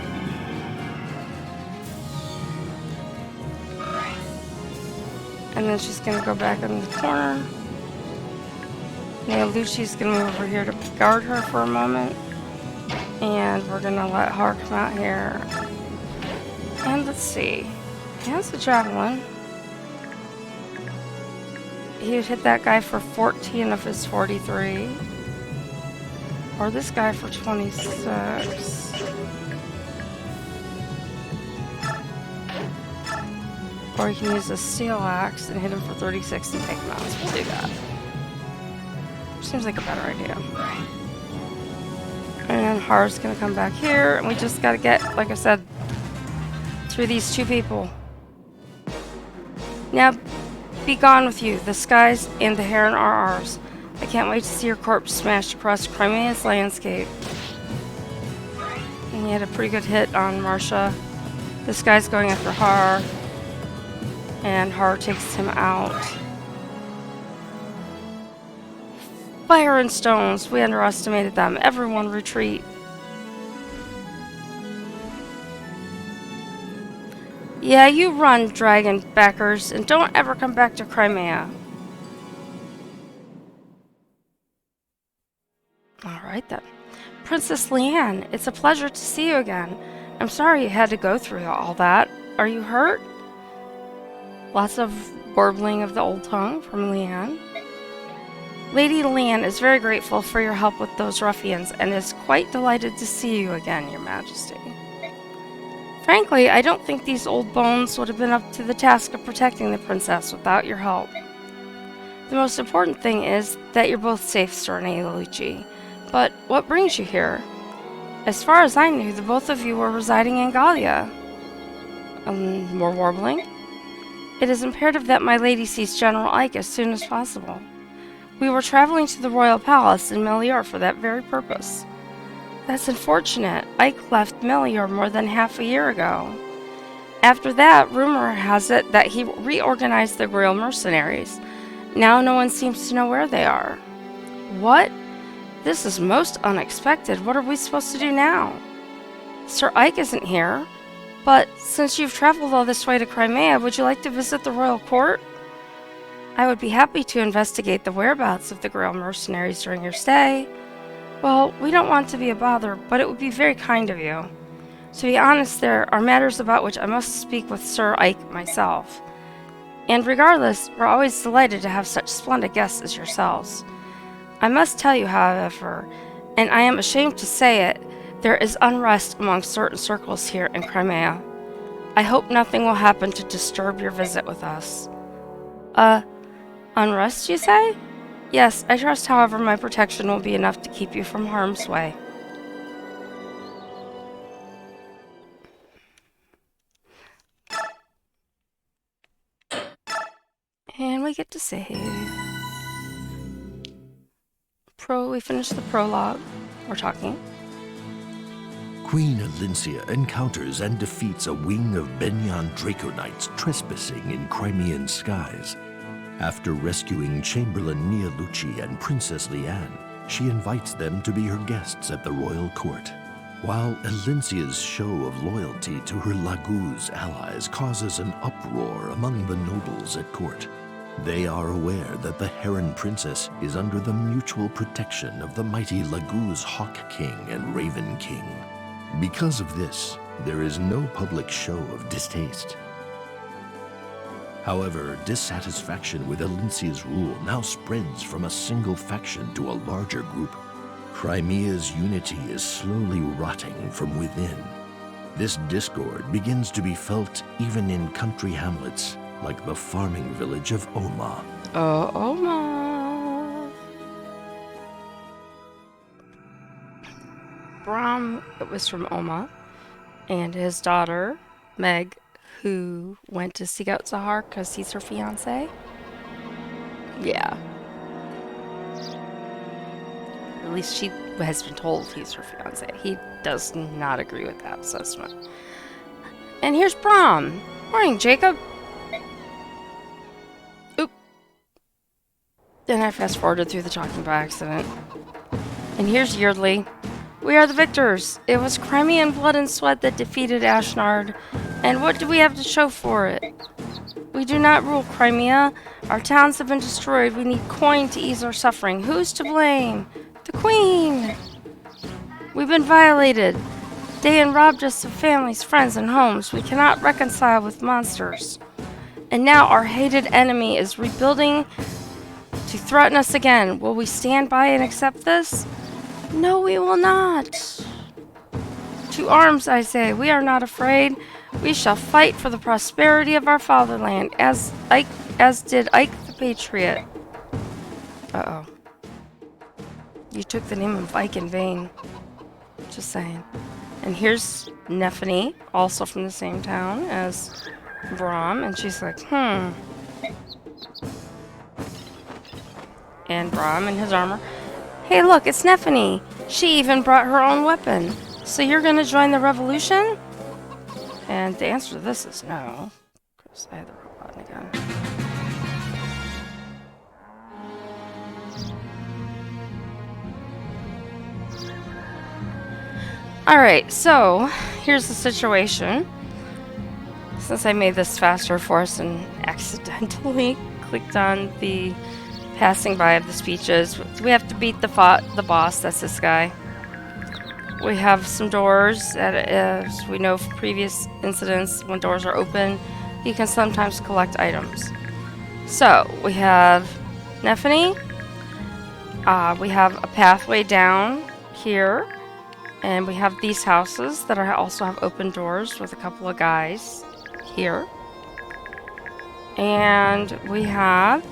And then she's gonna go back in the corner. Now Lucci's gonna move over here to guard her for a moment. And we're gonna let Har come out here. And let's see. He has a javelin. He would hit that guy for 14 of his 43. Or this guy for 26. Or you can use a steel axe and hit him for 36 and take him out. So we'll do that. Seems like a better idea. And Har's gonna come back here, and we just gotta get, like I said, through these two people. Now, be gone with you. The skies and the heron are ours. I can't wait to see your corpse smashed across Crimea's landscape. And he had a pretty good hit on Marcia. This guy's going after Har. And Har takes him out. Fire and stones. We underestimated them. Everyone retreat. Yeah, you run, dragon backers, and don't ever come back to Crimea. Alright then. Princess Leanne, it's a pleasure to see you again. I'm sorry you had to go through all that. Are you hurt? Lots of warbling of the old tongue from Leanne. Lady Leanne is very grateful for your help with those ruffians and is quite delighted to see you again, Your Majesty. Frankly, I don't think these old bones would have been up to the task of protecting the princess without your help. The most important thing is that you're both safe, Sir Lucci. But what brings you here? As far as I knew, the both of you were residing in Gallia. More warbling? It is imperative that my lady sees General Ike as soon as possible. We were traveling to the royal palace in Melior for that very purpose. That's unfortunate. Ike left Melior more than half a year ago. After that, rumor has it that he reorganized the royal mercenaries. Now no one seems to know where they are. What? This is most unexpected. What are we supposed to do now? Sir Ike isn't here. But since you've traveled all this way to Crimea, would you like to visit the royal court? I would be happy to investigate the whereabouts of the royal mercenaries during your stay. Well, we don't want to be a bother, but it would be very kind of you. To be honest, there are matters about which I must speak with Sir Ike myself. And regardless, we're always delighted to have such splendid guests as yourselves. I must tell you, however, and I am ashamed to say it, there is unrest among certain circles here in Crimea. I hope nothing will happen to disturb your visit with us. Unrest, you say? Yes, I trust, however, my protection will be enough to keep you from harm's way. And we get to save. We finished the prologue. We're talking. Queen Alincia encounters and defeats a wing of Benyan Draco Knights trespassing in Crimean skies. After rescuing Chamberlain Neolucci and Princess Leanne, she invites them to be her guests at the royal court. While Elincia's show of loyalty to her Laguz allies causes an uproar among the nobles at court, they are aware that the Heron Princess is under the mutual protection of the mighty Laguz Hawk King and Raven King. Because of this, there is no public show of distaste. However, dissatisfaction with Elincia's rule now spreads from a single faction to a larger group. Crimea's unity is slowly rotting from within. This discord begins to be felt even in country hamlets like the farming village of Oma. Oh, Oma. Brom was from Oma, and his daughter, Meg, who went to seek out Zahar because he's her fiance. Yeah. At least she has been told he's her fiance. He does not agree with that assessment. And here's Brom. Morning, Jacob. Oop. Then I fast forwarded through the talking by accident. And here's Yeardley. We are the victors. It was Crimean blood and sweat that defeated Ashnard. And what do we have to show for it? We do not rule Crimea. Our towns have been destroyed. We need coin to ease our suffering. Who's to blame? The Queen! We've been violated. Dayan robbed us of families, friends, and homes. We cannot reconcile with monsters. And now our hated enemy is rebuilding to threaten us again. Will we stand by and accept this? No, we will not. To arms, I say. We are not afraid. We shall fight for the prosperity of our fatherland, as did Ike the Patriot. Uh-oh. You took the name of Ike in vain. Just saying. And here's Nephany, also from the same town as Brom, and she's like, And Brom in his armor. Hey, look, it's Nephany. She even brought her own weapon. So you're gonna join the revolution? And the answer to this is no, because I had the wrong button again. Alright, so here's the situation. Since I made this faster for us and accidentally clicked on the passing by of the speeches, we have to beat the boss, that's this guy. We have some doors that, as we know from previous incidents, when doors are open, you can sometimes collect items. So, we have Nephany. We have a pathway down here. And we have these houses that also have open doors with a couple of guys here. And we have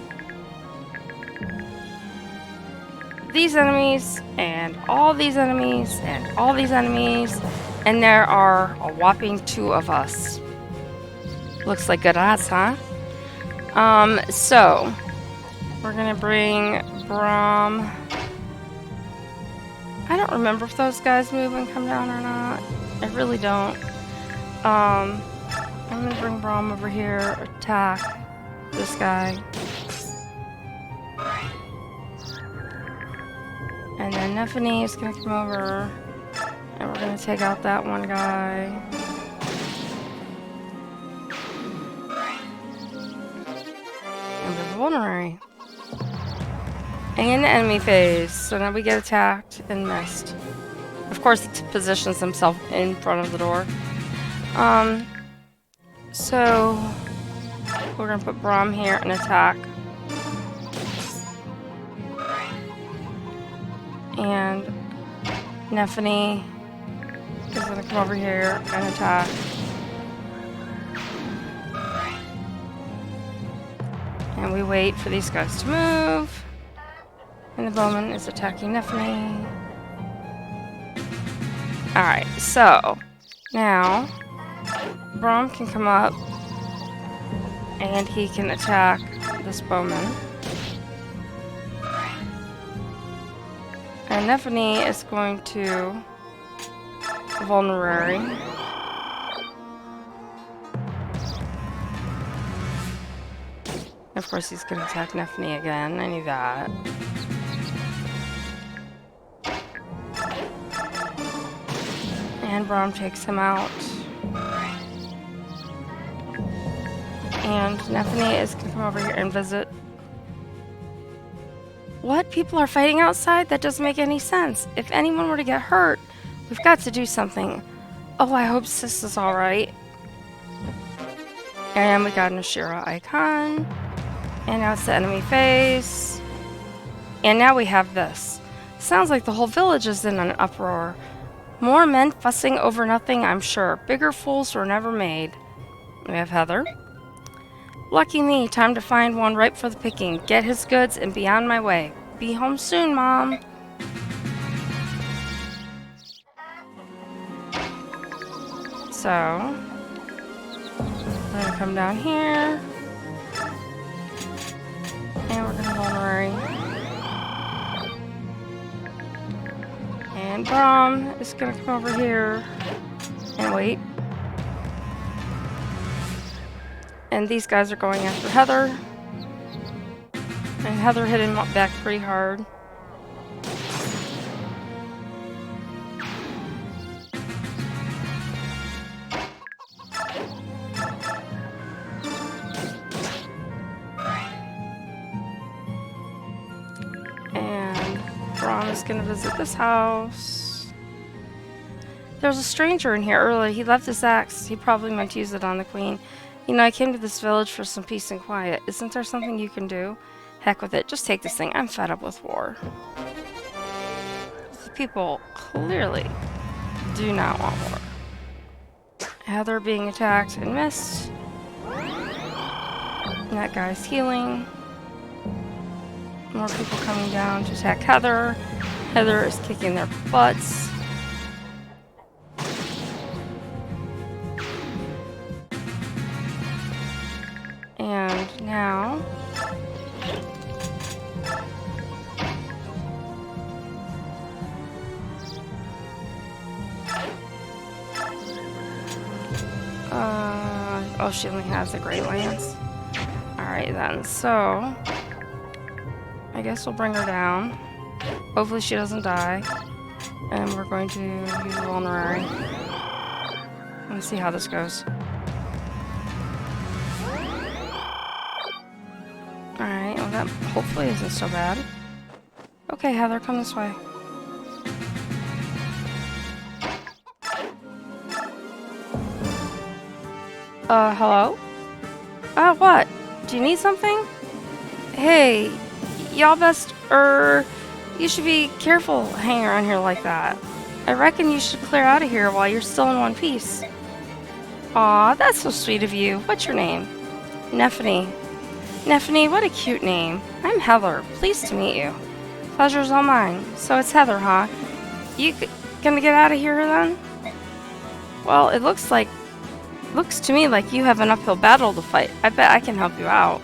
these enemies, and all these enemies, and all these enemies, and there are a whopping 2 of us. Looks like good odds, huh? So we're gonna bring Brom. I don't remember if those guys move and come down or not. I really don't. I'm gonna bring Brom over here, attack this guy. And then Nephany is gonna come over, and we're gonna take out that one guy. And we're vulnerary. And the enemy phase. So now we get attacked and missed. Of course, he positions himself in front of the door. So we're gonna put Brom here and attack. And Nephany is gonna come over here and attack. And we wait for these guys to move. And the bowman is attacking Nephany. Alright, so now Brom can come up and he can attack this bowman. And Nephany is going to vulnerary. Of course, he's gonna attack Nephany again. I knew that. And Braum takes him out. And Nephany is gonna come over here and visit. What? People are fighting outside? That doesn't make any sense. If anyone were to get hurt, we've got to do something. Oh, I hope Sis is alright. And we got an Ashira icon. And now it's the enemy face. And now we have this. Sounds like the whole village is in an uproar. More men fussing over nothing, I'm sure. Bigger fools were never made. We have Heather. Lucky me, time to find one ripe for the picking. Get his goods and be on my way. Be home soon, Mom. So, we're gonna come down here. And we're gonna vulnerary. And Braum is gonna come over here and wait. And these guys are going after Heather. And Heather hit him back pretty hard. And Braum is gonna visit this house. There's a stranger in here earlier. He left his axe. He probably meant to use it on the queen. You know, I came to this village for some peace and quiet. Isn't there something you can do? Heck with it. Just take this thing. I'm fed up with war. The people clearly do not want war. Heather being attacked and missed. And that guy's healing. More people coming down to attack Heather. Heather is kicking their butts. And now oh, she only has the Great Lance. Alright then, so I guess we'll bring her down. Hopefully she doesn't die. And we're going to use vulnerary. Let's see how this goes. Alright, well that hopefully isn't so bad. Okay, Heather, come this way. Hello? What? Do you need something? Hey, y'all best, you should be careful hanging around here like that. I reckon you should clear out of here while you're still in one piece. Aw, that's so sweet of you. What's your name? Nephany. Nephany, what a cute name. I'm Heather. Pleased to meet you. Pleasure's all mine. So it's Heather, huh? You gonna get out of here then? Well, it looks to me like you have an uphill battle to fight. I bet I can help you out.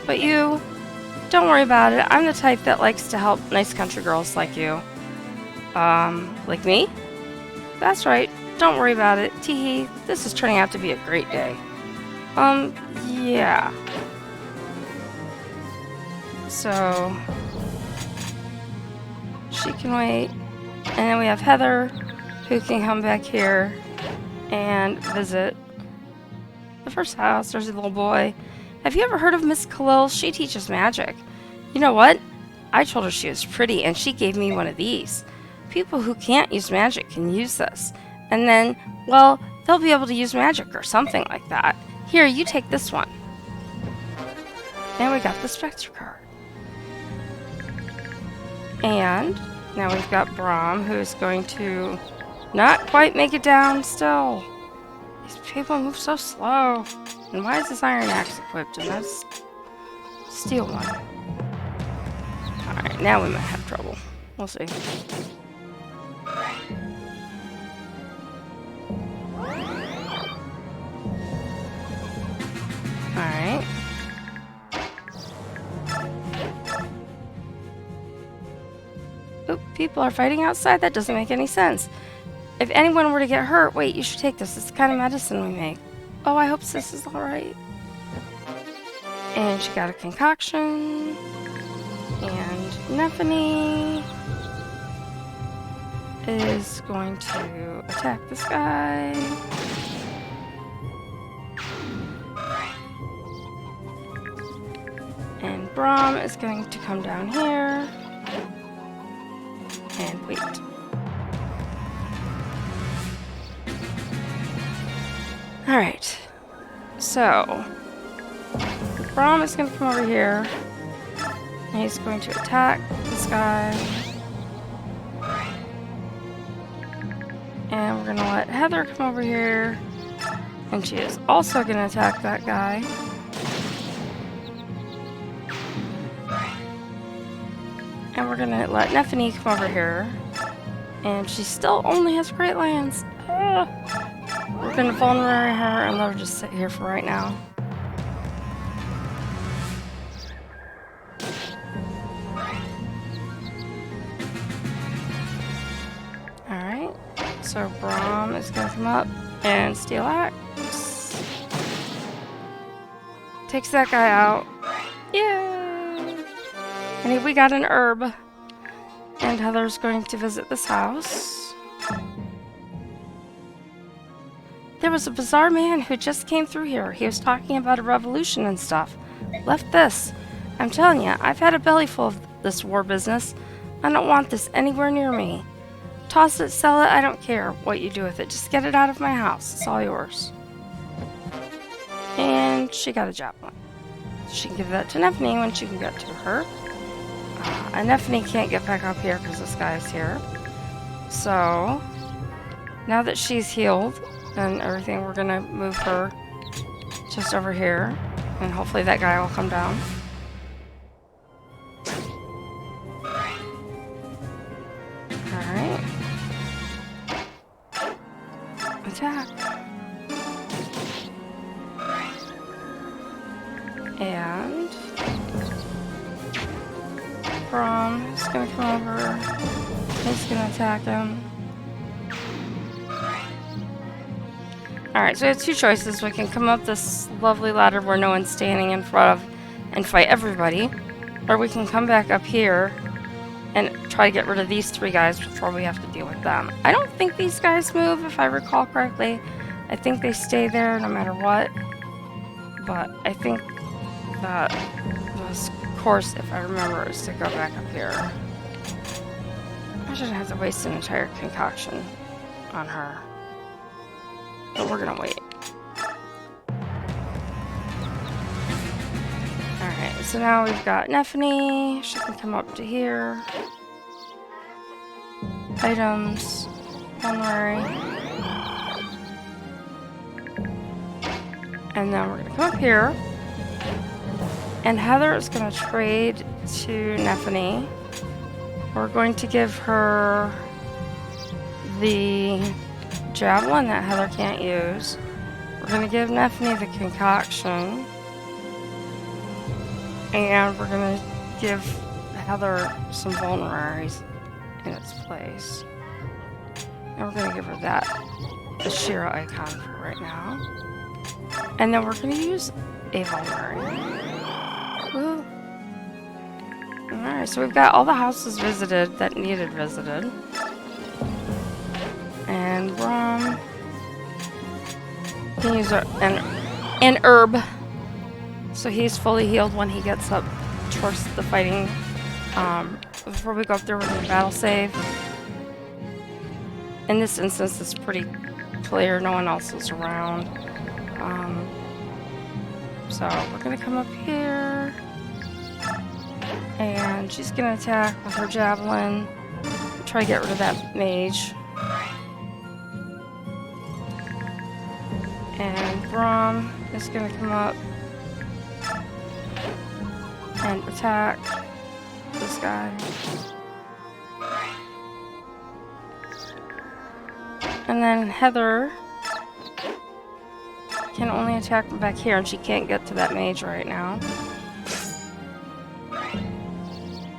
But you, don't worry about it. I'm the type that likes to help nice country girls like you. Like me? That's right. Don't worry about it. Teehee, this is turning out to be a great day. Yeah. So, she can wait. And then we have Heather, who can come back here and visit the first house. There's a little boy. Have you ever heard of Miss Khalil? She teaches magic. You know what? I told her she was pretty, and she gave me one of these. People who can't use magic can use this. And then, well, they'll be able to use magic or something like that. Here, you take this one. And we got the Spectre card. And now we've got Braum, who is going to not quite make it down still. These people move so slow. And why is this iron axe equipped? And that's steel one. Alright, now we might have trouble. We'll see. Alright. Oop, people are fighting outside? That doesn't make any sense. If anyone were to get hurt, wait, you should take this. It's the kind of medicine we make. Oh, I hope this is alright. And she got a concoction. And Nephany is going to attack this guy. And Braum is going to come down here and wait. Alright, so Braum is going to come over here and he's going to attack this guy. And we're going to let Heather come over here and she is also going to attack that guy. And we're gonna let Nephany come over here. And she still only has Great Lands. We're gonna vulnerate her and let her just sit here for right now. Alright, so Braum is gonna come up and steal axe. Takes that guy out. Yay! And we got an herb. And Heather's going to visit this house. There was a bizarre man who just came through here. He was talking about a revolution and stuff. Left this. I'm telling you, I've had a belly full of this war business. I don't want this anywhere near me. Toss it, sell it, I don't care what you do with it. Just get it out of my house. It's all yours. And she got a javelin. She can give that to Nephany when she can get to her. And Nephany can't get back up here because this guy's here. So, now that she's healed and everything, we're going to move her just over here. And hopefully that guy will come down. Alright. Attack. And Braum is gonna come over. He's gonna attack him. Alright, so we have two choices. We can come up this lovely ladder where no one's standing in front of and fight everybody. Or we can come back up here and try to get rid of these three guys before we have to deal with them. I don't think these guys move, if I recall correctly. I think they stay there no matter what. But I think that this course, if I remember, is to go back up here. I shouldn't have to waste an entire concoction on her. But we're gonna wait. Alright, so now we've got Nephany. She can come up to here. Items. Vulnerary. And then we're gonna come up here. And Heather is going to trade to Nephany. We're going to give her the javelin that Heather can't use. We're going to give Nephany the concoction. And we're going to give Heather some vulneraries in its place. And we're going to give her that, the Shira icon for right now. And then we're going to use a vulnerary. Alright, so we've got all the houses visited that needed visited. And Braum can use an herb. So he's fully healed when he gets up towards the fighting. Before we go up there, we're going to battle save. In this instance, it's pretty clear. No one else is around. So we're going to come up here. And she's going to attack with her javelin. Try to get rid of that mage. And Braum is going to come up and attack this guy. And then Heather can only attack from back here, and she can't get to that mage right now.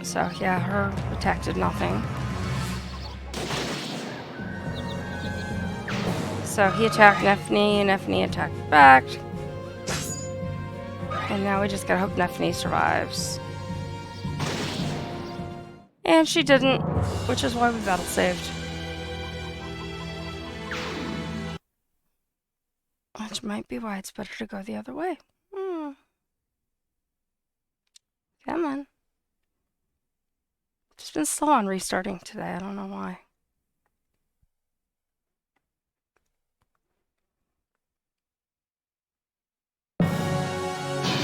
So yeah, her attack did nothing. So he attacked Nephany, and Nephany attacked back. And now we just gotta hope Nephany survives. And she didn't, which is why we battle saved. Which might be why it's better to go the other way. Come on. Just been slow on restarting today. I don't know why.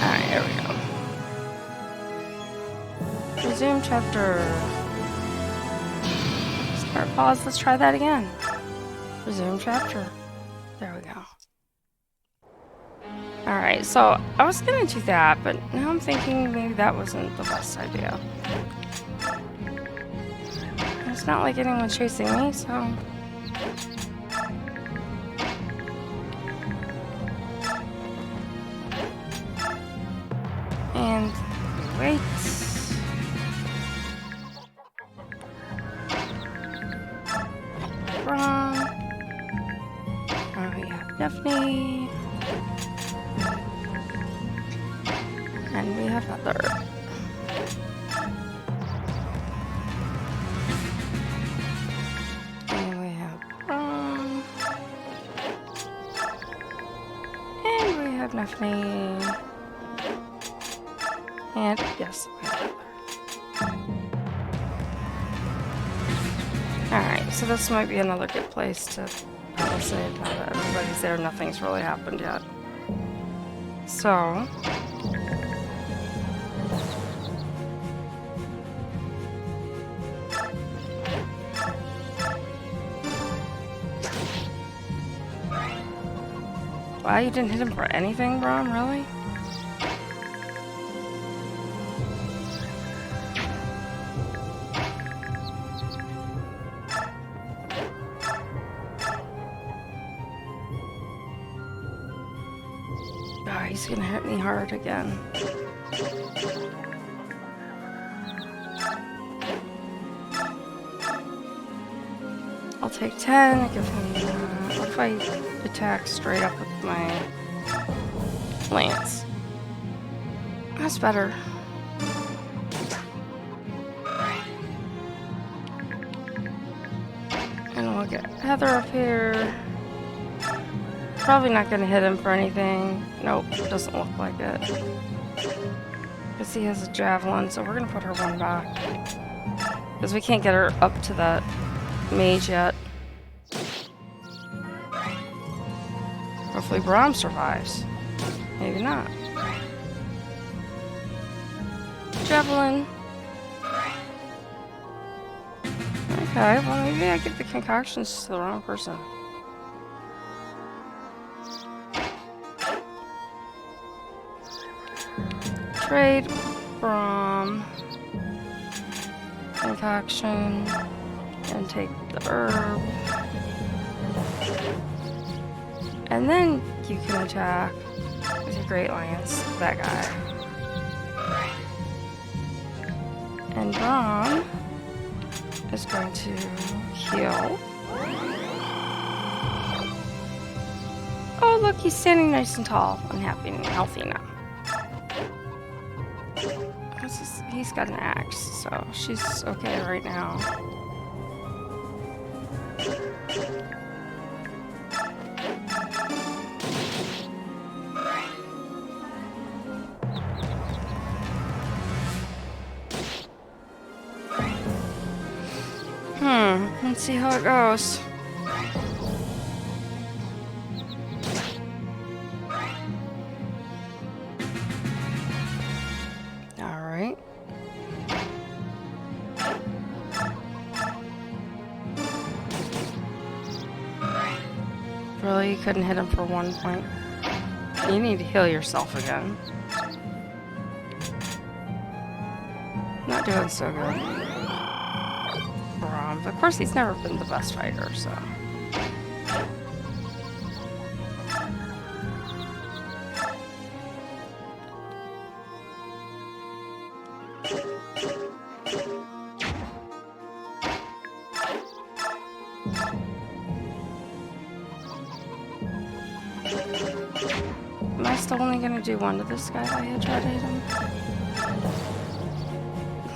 Alright, here we go. Resume chapter. Start, pause, let's try that again. Resume chapter. There we go. Alright, so I was gonna do that, but now I'm thinking maybe that wasn't the best idea. It's not like anyone's chasing me, so... And wait. Wrong. Oh, we have Nephany. And we have Heather. And we have Ron. And we have Nephany. And yes, we have Heather. Alright, so this might be another good place to save now that everybody's there. Nothing's really happened yet. So... Wow, you didn't hit him for anything, Brom? Really? Oh, he's gonna hit me hard again. I'll take 10 and give him... what if I attack straight up with my lance? That's better. And we'll get Heather up here. Probably not gonna hit him for anything. Nope, doesn't look like it. Because he has a javelin, so we're gonna put her one back. Because we can't get her up to that mage yet. Hopefully Braum survives. Maybe not. Javelin. Okay, well maybe I give the concoctions to the wrong person. Trade from concoction and take the herb. And then you can attack with your Great Lance that guy. And Braum is going to heal. Oh look, he's standing nice and tall and happy and healthy now. He's got an axe, so she's okay right now. Let's see how it goes. Alright. Really, you couldn't hit him for 1 point? You need to heal yourself again. Not doing so good. Of course, he's never been the best fighter, so... Am I still only gonna do one to this guy if I had tried to hit him?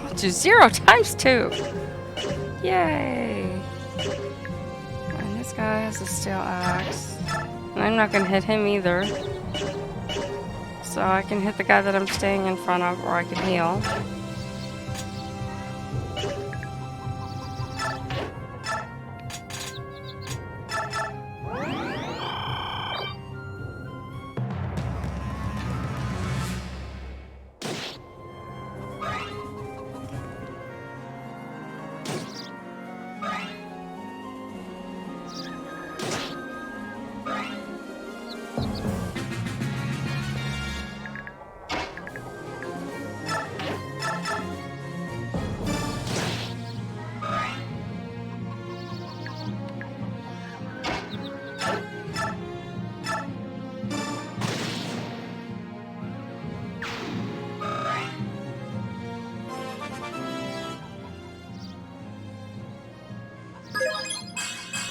I'll do 0 times 2. Yay! And this guy has a steel axe. And I'm not gonna hit him either. So I can hit the guy that I'm staying in front of, or I can heal.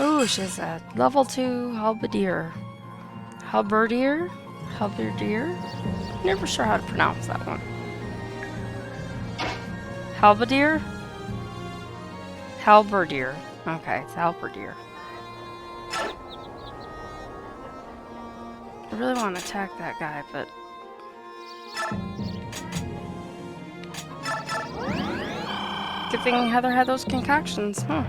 Ooh, she's a level 2 halberdier. Halberdier? Halberdier? Never sure how to pronounce that one. Halberdier? Halberdier. Okay, it's halberdier. I really want to attack that guy, but... Good thing Heather had those concoctions, huh?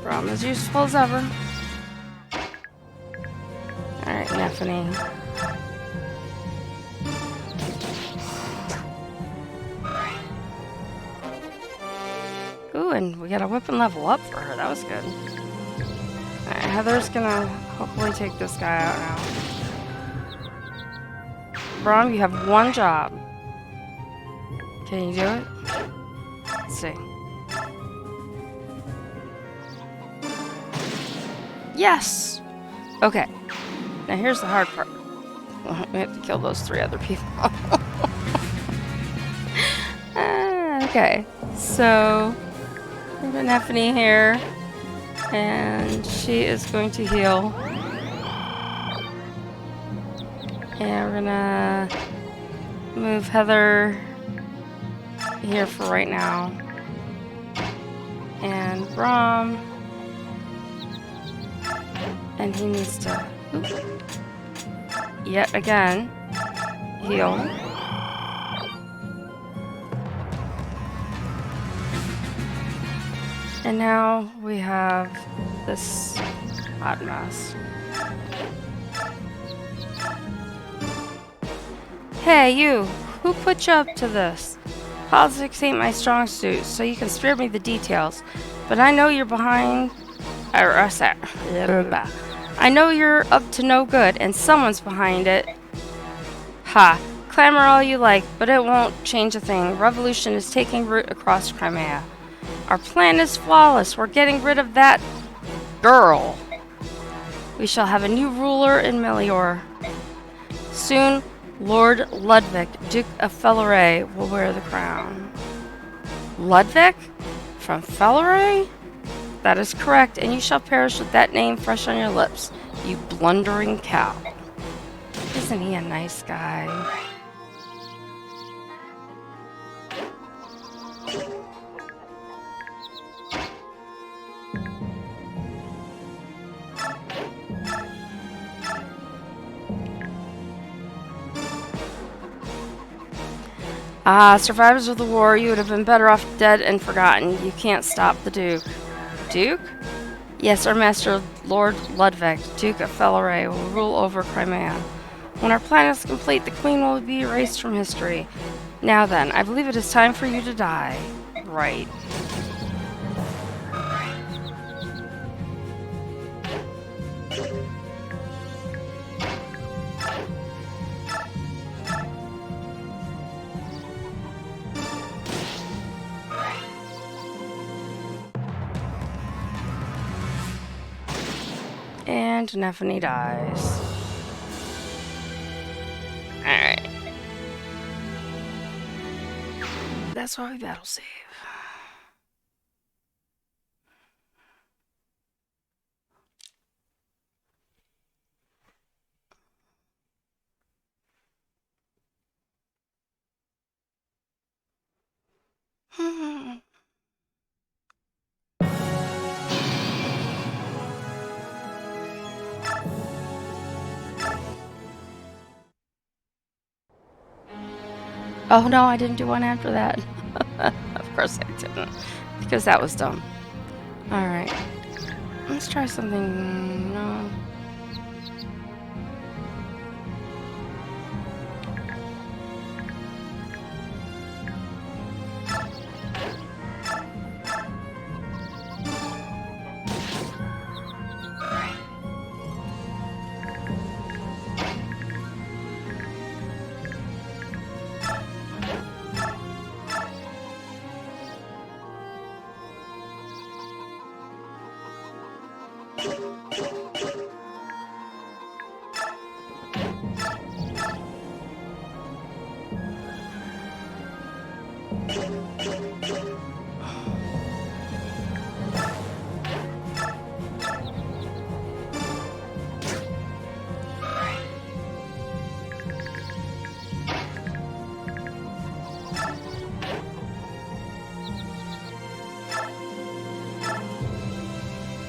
Brom as useful as ever. Alright, Nephany. Ooh, and we got a weapon level up for her. That was good. Alright, Heather's gonna hopefully take this guy out now. Brom, you have one job. Can you do it? Let's see. Yes! Okay. Now here's the hard part. We have to kill those 3 other people. Okay. So, we have Nephany here. And she is going to heal. And we're gonna move Heather here for right now. And Brom. And he needs to, yet again, heal. And now we have this hot mess. Hey, you! Who put you up to this? Politics ain't my strong suit, so you can spare me the details. But I know you're behind... I know you're up to no good, and someone's behind it. Ha! Clamor all you like, but it won't change a thing. Revolution is taking root across Crimea. Our plan is flawless. We're getting rid of that girl. We shall have a new ruler in Melior. Soon, Lord Ludwig, Duke of Felleray, will wear the crown. Ludwig? From Felleray? That is correct, and you shall perish with that name fresh on your lips, you blundering cow. Isn't he a nice guy? Ah, survivors of the war, you would have been better off dead and forgotten. You can't stop the Duke. Duke? Yes, our master, Lord Ludwig, Duke of Felleray, will rule over Crimea. When our plan is complete, the Queen will be erased from history. Now then, I believe it is time for you to die. Right. And Nephany dies. Alright. That's why we battle save. Oh no, I didn't do one after that. Of course I didn't, because that was dumb. Alright, let's try something. No.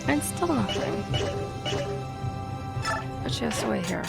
And still nothing. But she has to wait here.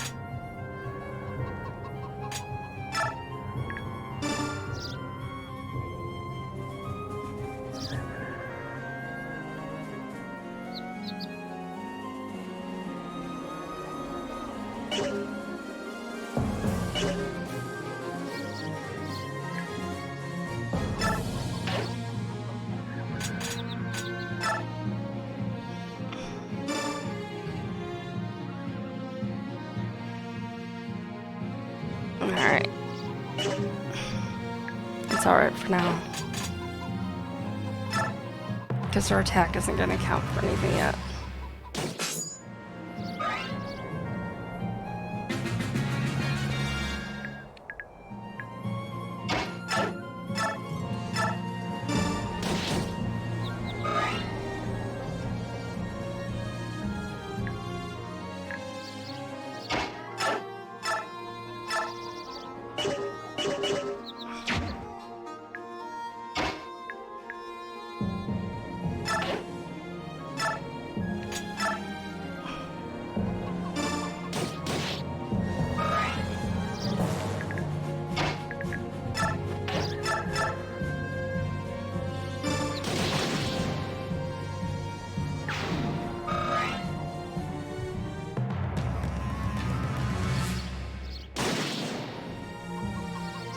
Alright. It's alright for now. Because her attack isn't going to count for anything yet.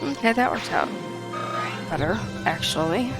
Okay, that worked out better, actually.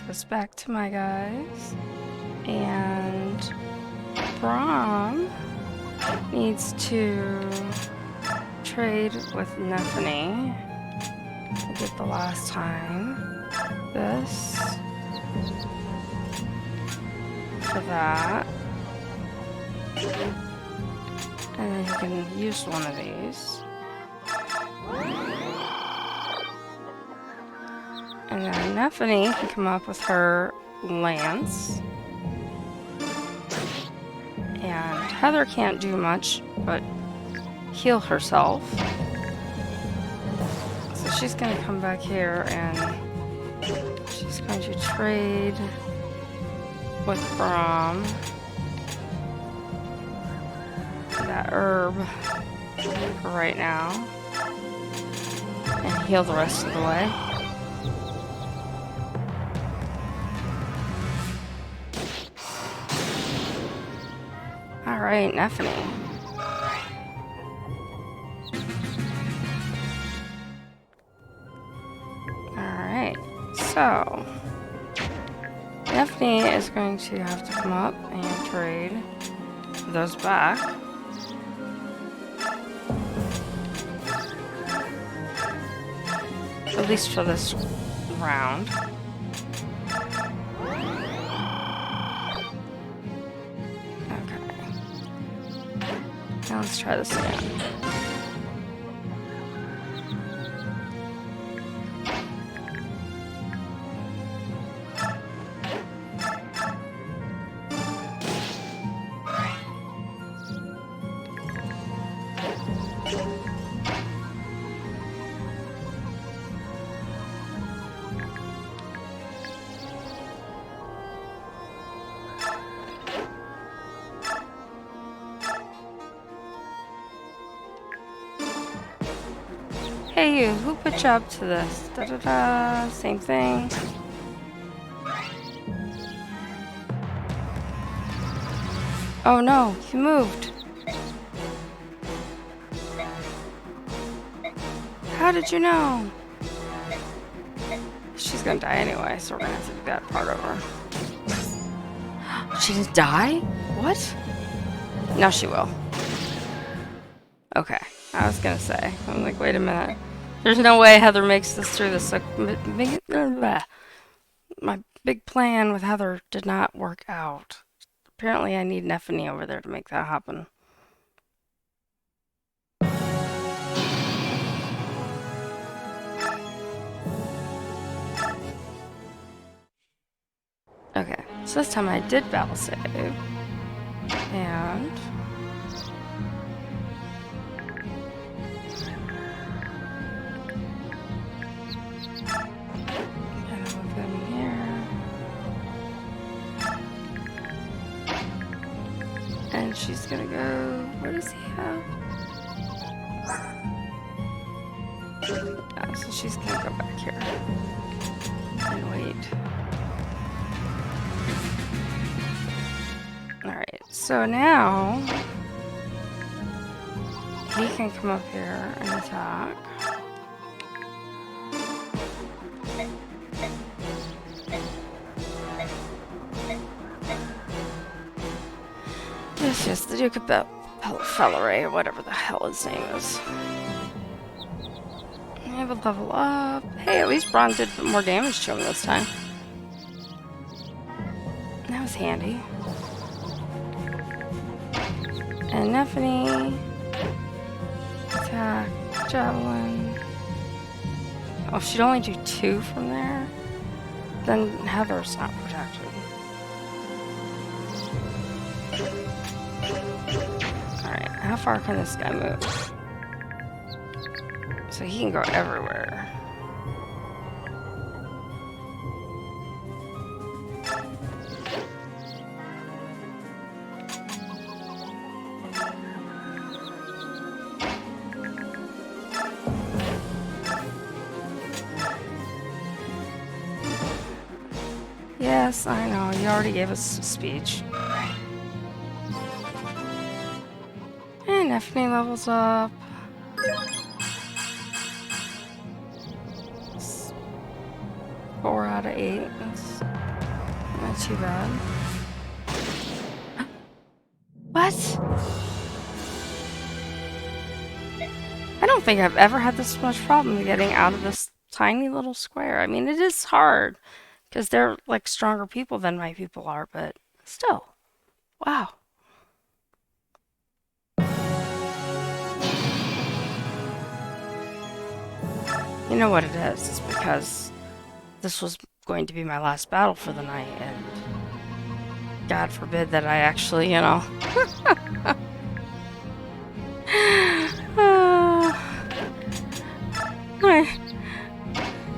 Goes back to my guys. And Braum needs to trade with Nephany. I did the last time. This for that. And then he can use one of these. And then Nephany can come up with her lance. And Heather can't do much but heal herself. So she's going to come back here and she's going to trade with Braum that herb for right now and heal the rest of the way. Alright, Nephany. Alright, so Daphne is going to have to come up and trade those back. At least for this round. Okay. Now let's try this again. Hey you, who put you up to this? Da da da, same thing. Oh no, he moved. How did you know? She's gonna die anyway, so we're gonna have to do that part over. She didn't die? What? Now she will. Okay, I was gonna say. I'm like, wait a minute. There's no way Heather makes this through this. My big plan with Heather did not work out. Apparently I need Neffany over there to make that happen. Okay, so this time I did battle save. And gonna move him here. And she's gonna go. Where does he have? Oh, so she's gonna go back here and wait. Alright, so now he can come up here and attack. Yes, the Duke of Felleray, or whatever the hell his name is. I have a level up. Hey, at least Braun did more damage to him this time. That was handy. And Neffany. Attack. Javelin. Oh, she'd only do 2 from there? Then Heather's not protected. Alright, how far can this guy move? So he can go everywhere. Yes, I know. You already gave us a speech. And Neffany levels up. 4 out of 8. That's not too bad. What? I don't think I've ever had this much problem getting out of this tiny little square. I mean, it is hard because they're like stronger people than my people are, but still. Wow. You know what it is? It's because this was going to be my last battle for the night, and God forbid that I actually, you know.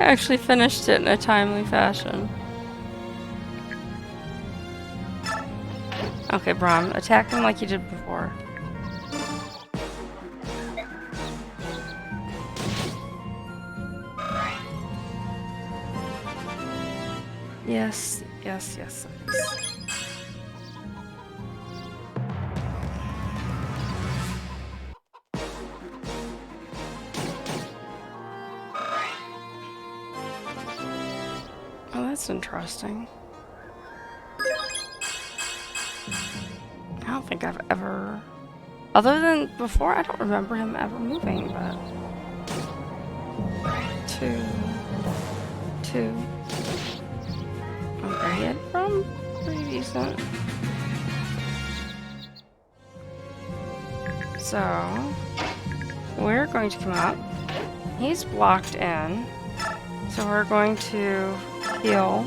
I actually finished it in a timely fashion. Okay, Braun, attack him like you did before. Yes, yes, yes, yes. Oh, that's interesting. think I've ever... Other than before, I don't remember him ever moving, but... 2... 2... Okay, he had from pretty decent. So... We're going to come up. He's blocked in. So we're going to heal.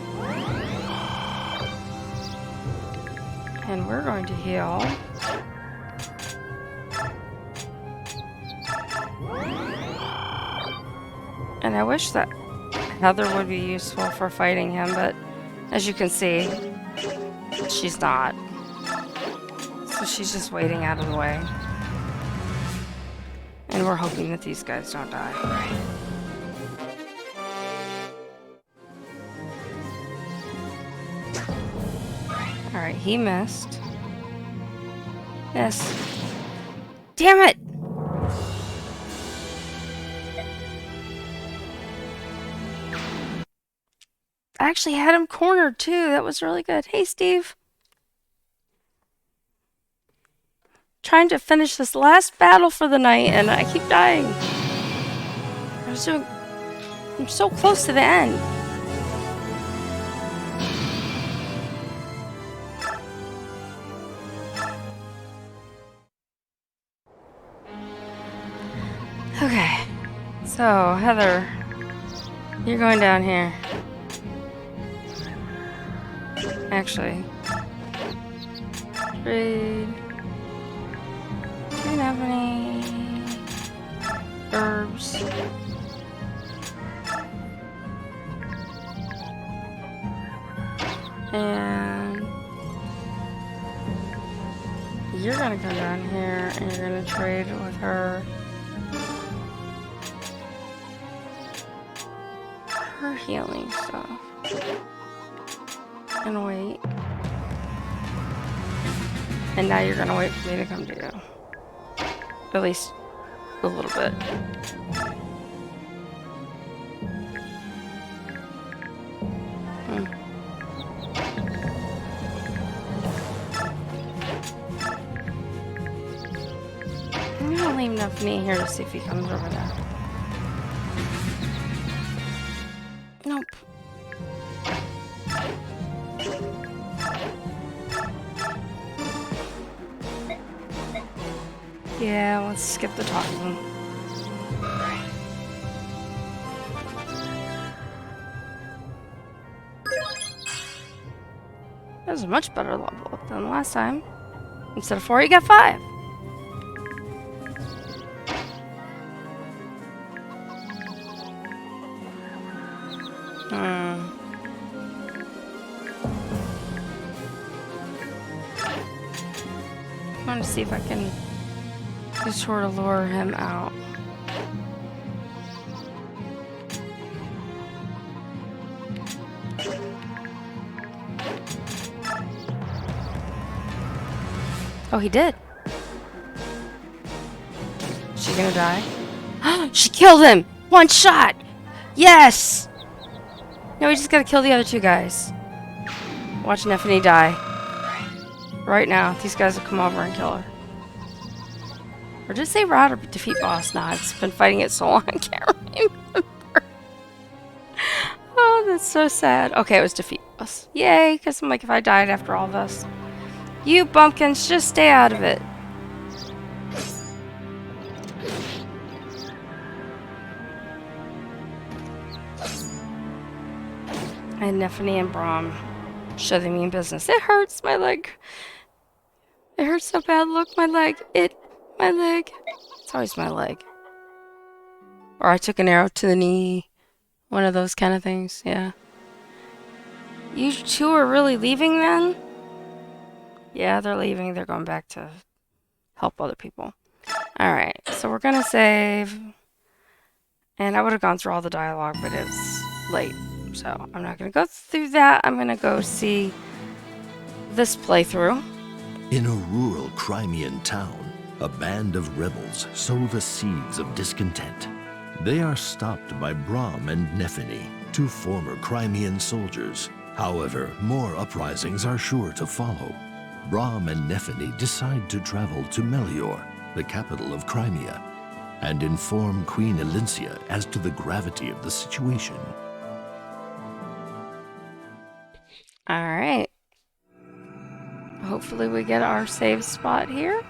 And we're going to heal. And I wish that Heather would be useful for fighting him, but as you can see, she's not. So she's just waiting out of the way. And we're hoping that these guys don't die. Alright, he missed. Missed. Damn it! I actually had him cornered too. That was really good. Hey, Steve. Trying to finish this last battle for the night, and I keep dying. I'm so close to the end. Okay, so Heather, you're going down here. Actually, trade. Don't have any herbs. And you're gonna come down here and you're gonna trade with her. Her healing stuff. And wait. And now you're gonna wait for me to come to you. At least a little bit. I'm gonna leave Neffany here to see if he comes over there. Nope. Yeah, let's skip the talking. That was a much better level up than last time. Instead of 4, you got 5. I want to see if I can just sort of lure him out. Oh, he did. Is she gonna die? She killed him! One shot! Yes! No, we just gotta kill the other 2 guys. Watch Neffany die. Right now, these guys will come over and kill her. Or did it say route or defeat boss? Nah, it's been fighting it so long I can't remember. Oh, that's so sad. Okay, it was defeat boss. Yay, because I'm like, if I died after all this. You bumpkins, just stay out of it. And Neffany and Braum show they mean business. It hurts, my leg. It hurts so bad. Look, my leg. My leg. It's always my leg. Or I took an arrow to the knee. One of those kind of things, yeah. You 2 are really leaving then? Yeah, they're leaving. They're going back to help other people. Alright, so we're gonna save. And I would have gone through all the dialogue, but it's late. So I'm not gonna go through that. I'm gonna go see this playthrough. In a rural Crimean town, a band of rebels sow the seeds of discontent. They are stopped by Braum and Neffany, 2 former Crimean soldiers. However, more uprisings are sure to follow. Brahm and Nephany decide to travel to Melior, the capital of Crimea, and inform Queen Elincia as to the gravity of the situation. All right. Hopefully we get our save spot here.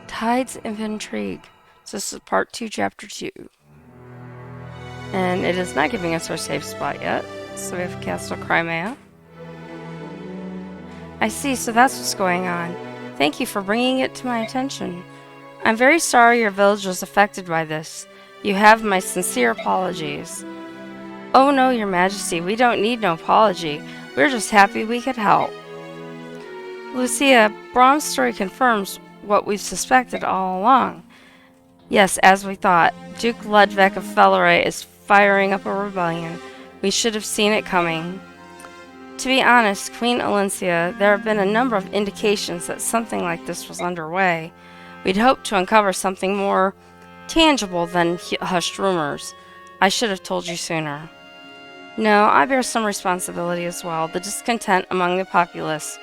Tides of Intrigue. So this is part 2, chapter 2. And it is not giving us our save spot yet. So we have Castle Crimea. I see, so that's what's going on. Thank you for bringing it to my attention. I'm very sorry your village was affected by this. You have my sincere apologies. Oh no, your majesty, we don't need no apology. We're just happy we could help. Lucia, Brahm's story confirms what we've suspected all along. Yes, as we thought, Duke Ludwig of Felleray is firing up a rebellion. We should have seen it coming. To be honest, Queen Elincia, there have been a number of indications that something like this was underway. We'd hoped to uncover something more tangible than hushed rumors. I should have told you sooner. No, I bear some responsibility as well. The discontent among the populace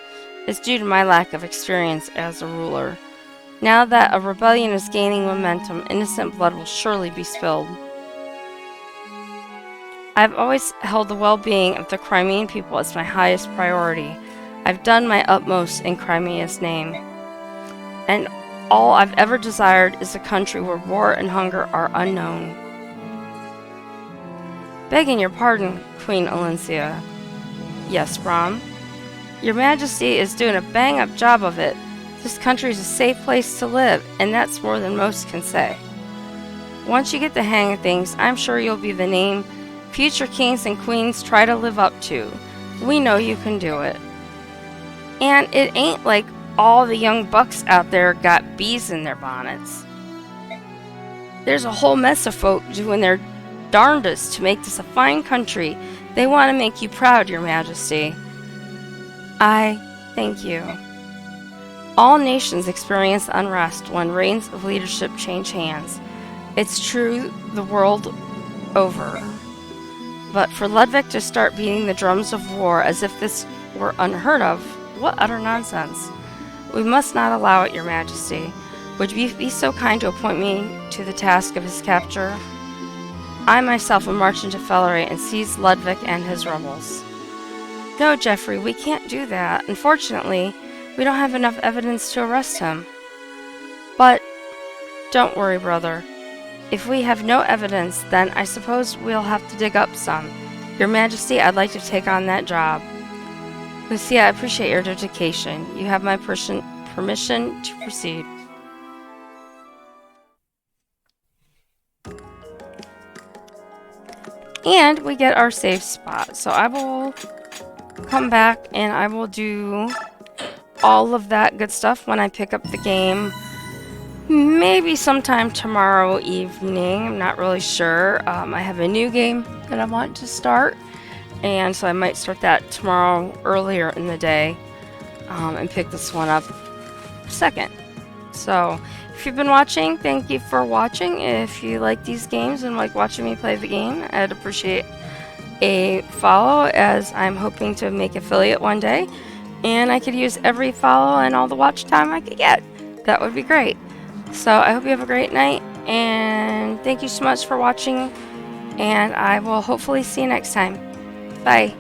is due to my lack of experience as a ruler. Now that a rebellion is gaining momentum, innocent blood will surely be spilled. I've always held the well-being of the Crimean people as my highest priority. I've done my utmost in Crimea's name. And all I've ever desired is a country where war and hunger are unknown. Begging your pardon, Queen Elincia. Yes, Brahm? Your Majesty is doing a bang-up job of it. This country is a safe place to live, and that's more than most can say. Once you get the hang of things, I'm sure you'll be the name future kings and queens try to live up to. We know you can do it. And it ain't like all the young bucks out there got bees in their bonnets. There's a whole mess of folk doing their darndest to make this a fine country. They want to make you proud, Your Majesty. I thank you. All nations experience unrest when reins of leadership change hands. It's true the world over. But for Ludwig to start beating the drums of war as if this were unheard of, what utter nonsense. We must not allow it, Your Majesty. Would you be so kind to appoint me to the task of his capture? I myself will march into Felleray and seize Ludwig and his rebels. No, Geoffrey, we can't do that. Unfortunately, we don't have enough evidence to arrest him. But don't worry, brother. If we have no evidence, then I suppose we'll have to dig up some. Your Majesty, I'd like to take on that job. Lucia, I appreciate your dedication. You have my permission to proceed. And we get our save spot. So I will come back and I will do all of that good stuff when I pick up the game. Maybe sometime tomorrow evening. I'm not really sure. I have a new game that I want to start. And so I might start that tomorrow earlier in the day and pick this one up second. So if you've been watching, thank you for watching. If you like these games and like watching me play the game, I'd appreciate a follow, as I'm hoping to make affiliate one day. And I could use every follow and all the watch time I could get. That would be great. So I hope you have a great night, and thank you so much for watching, and I will hopefully see you next time. Bye.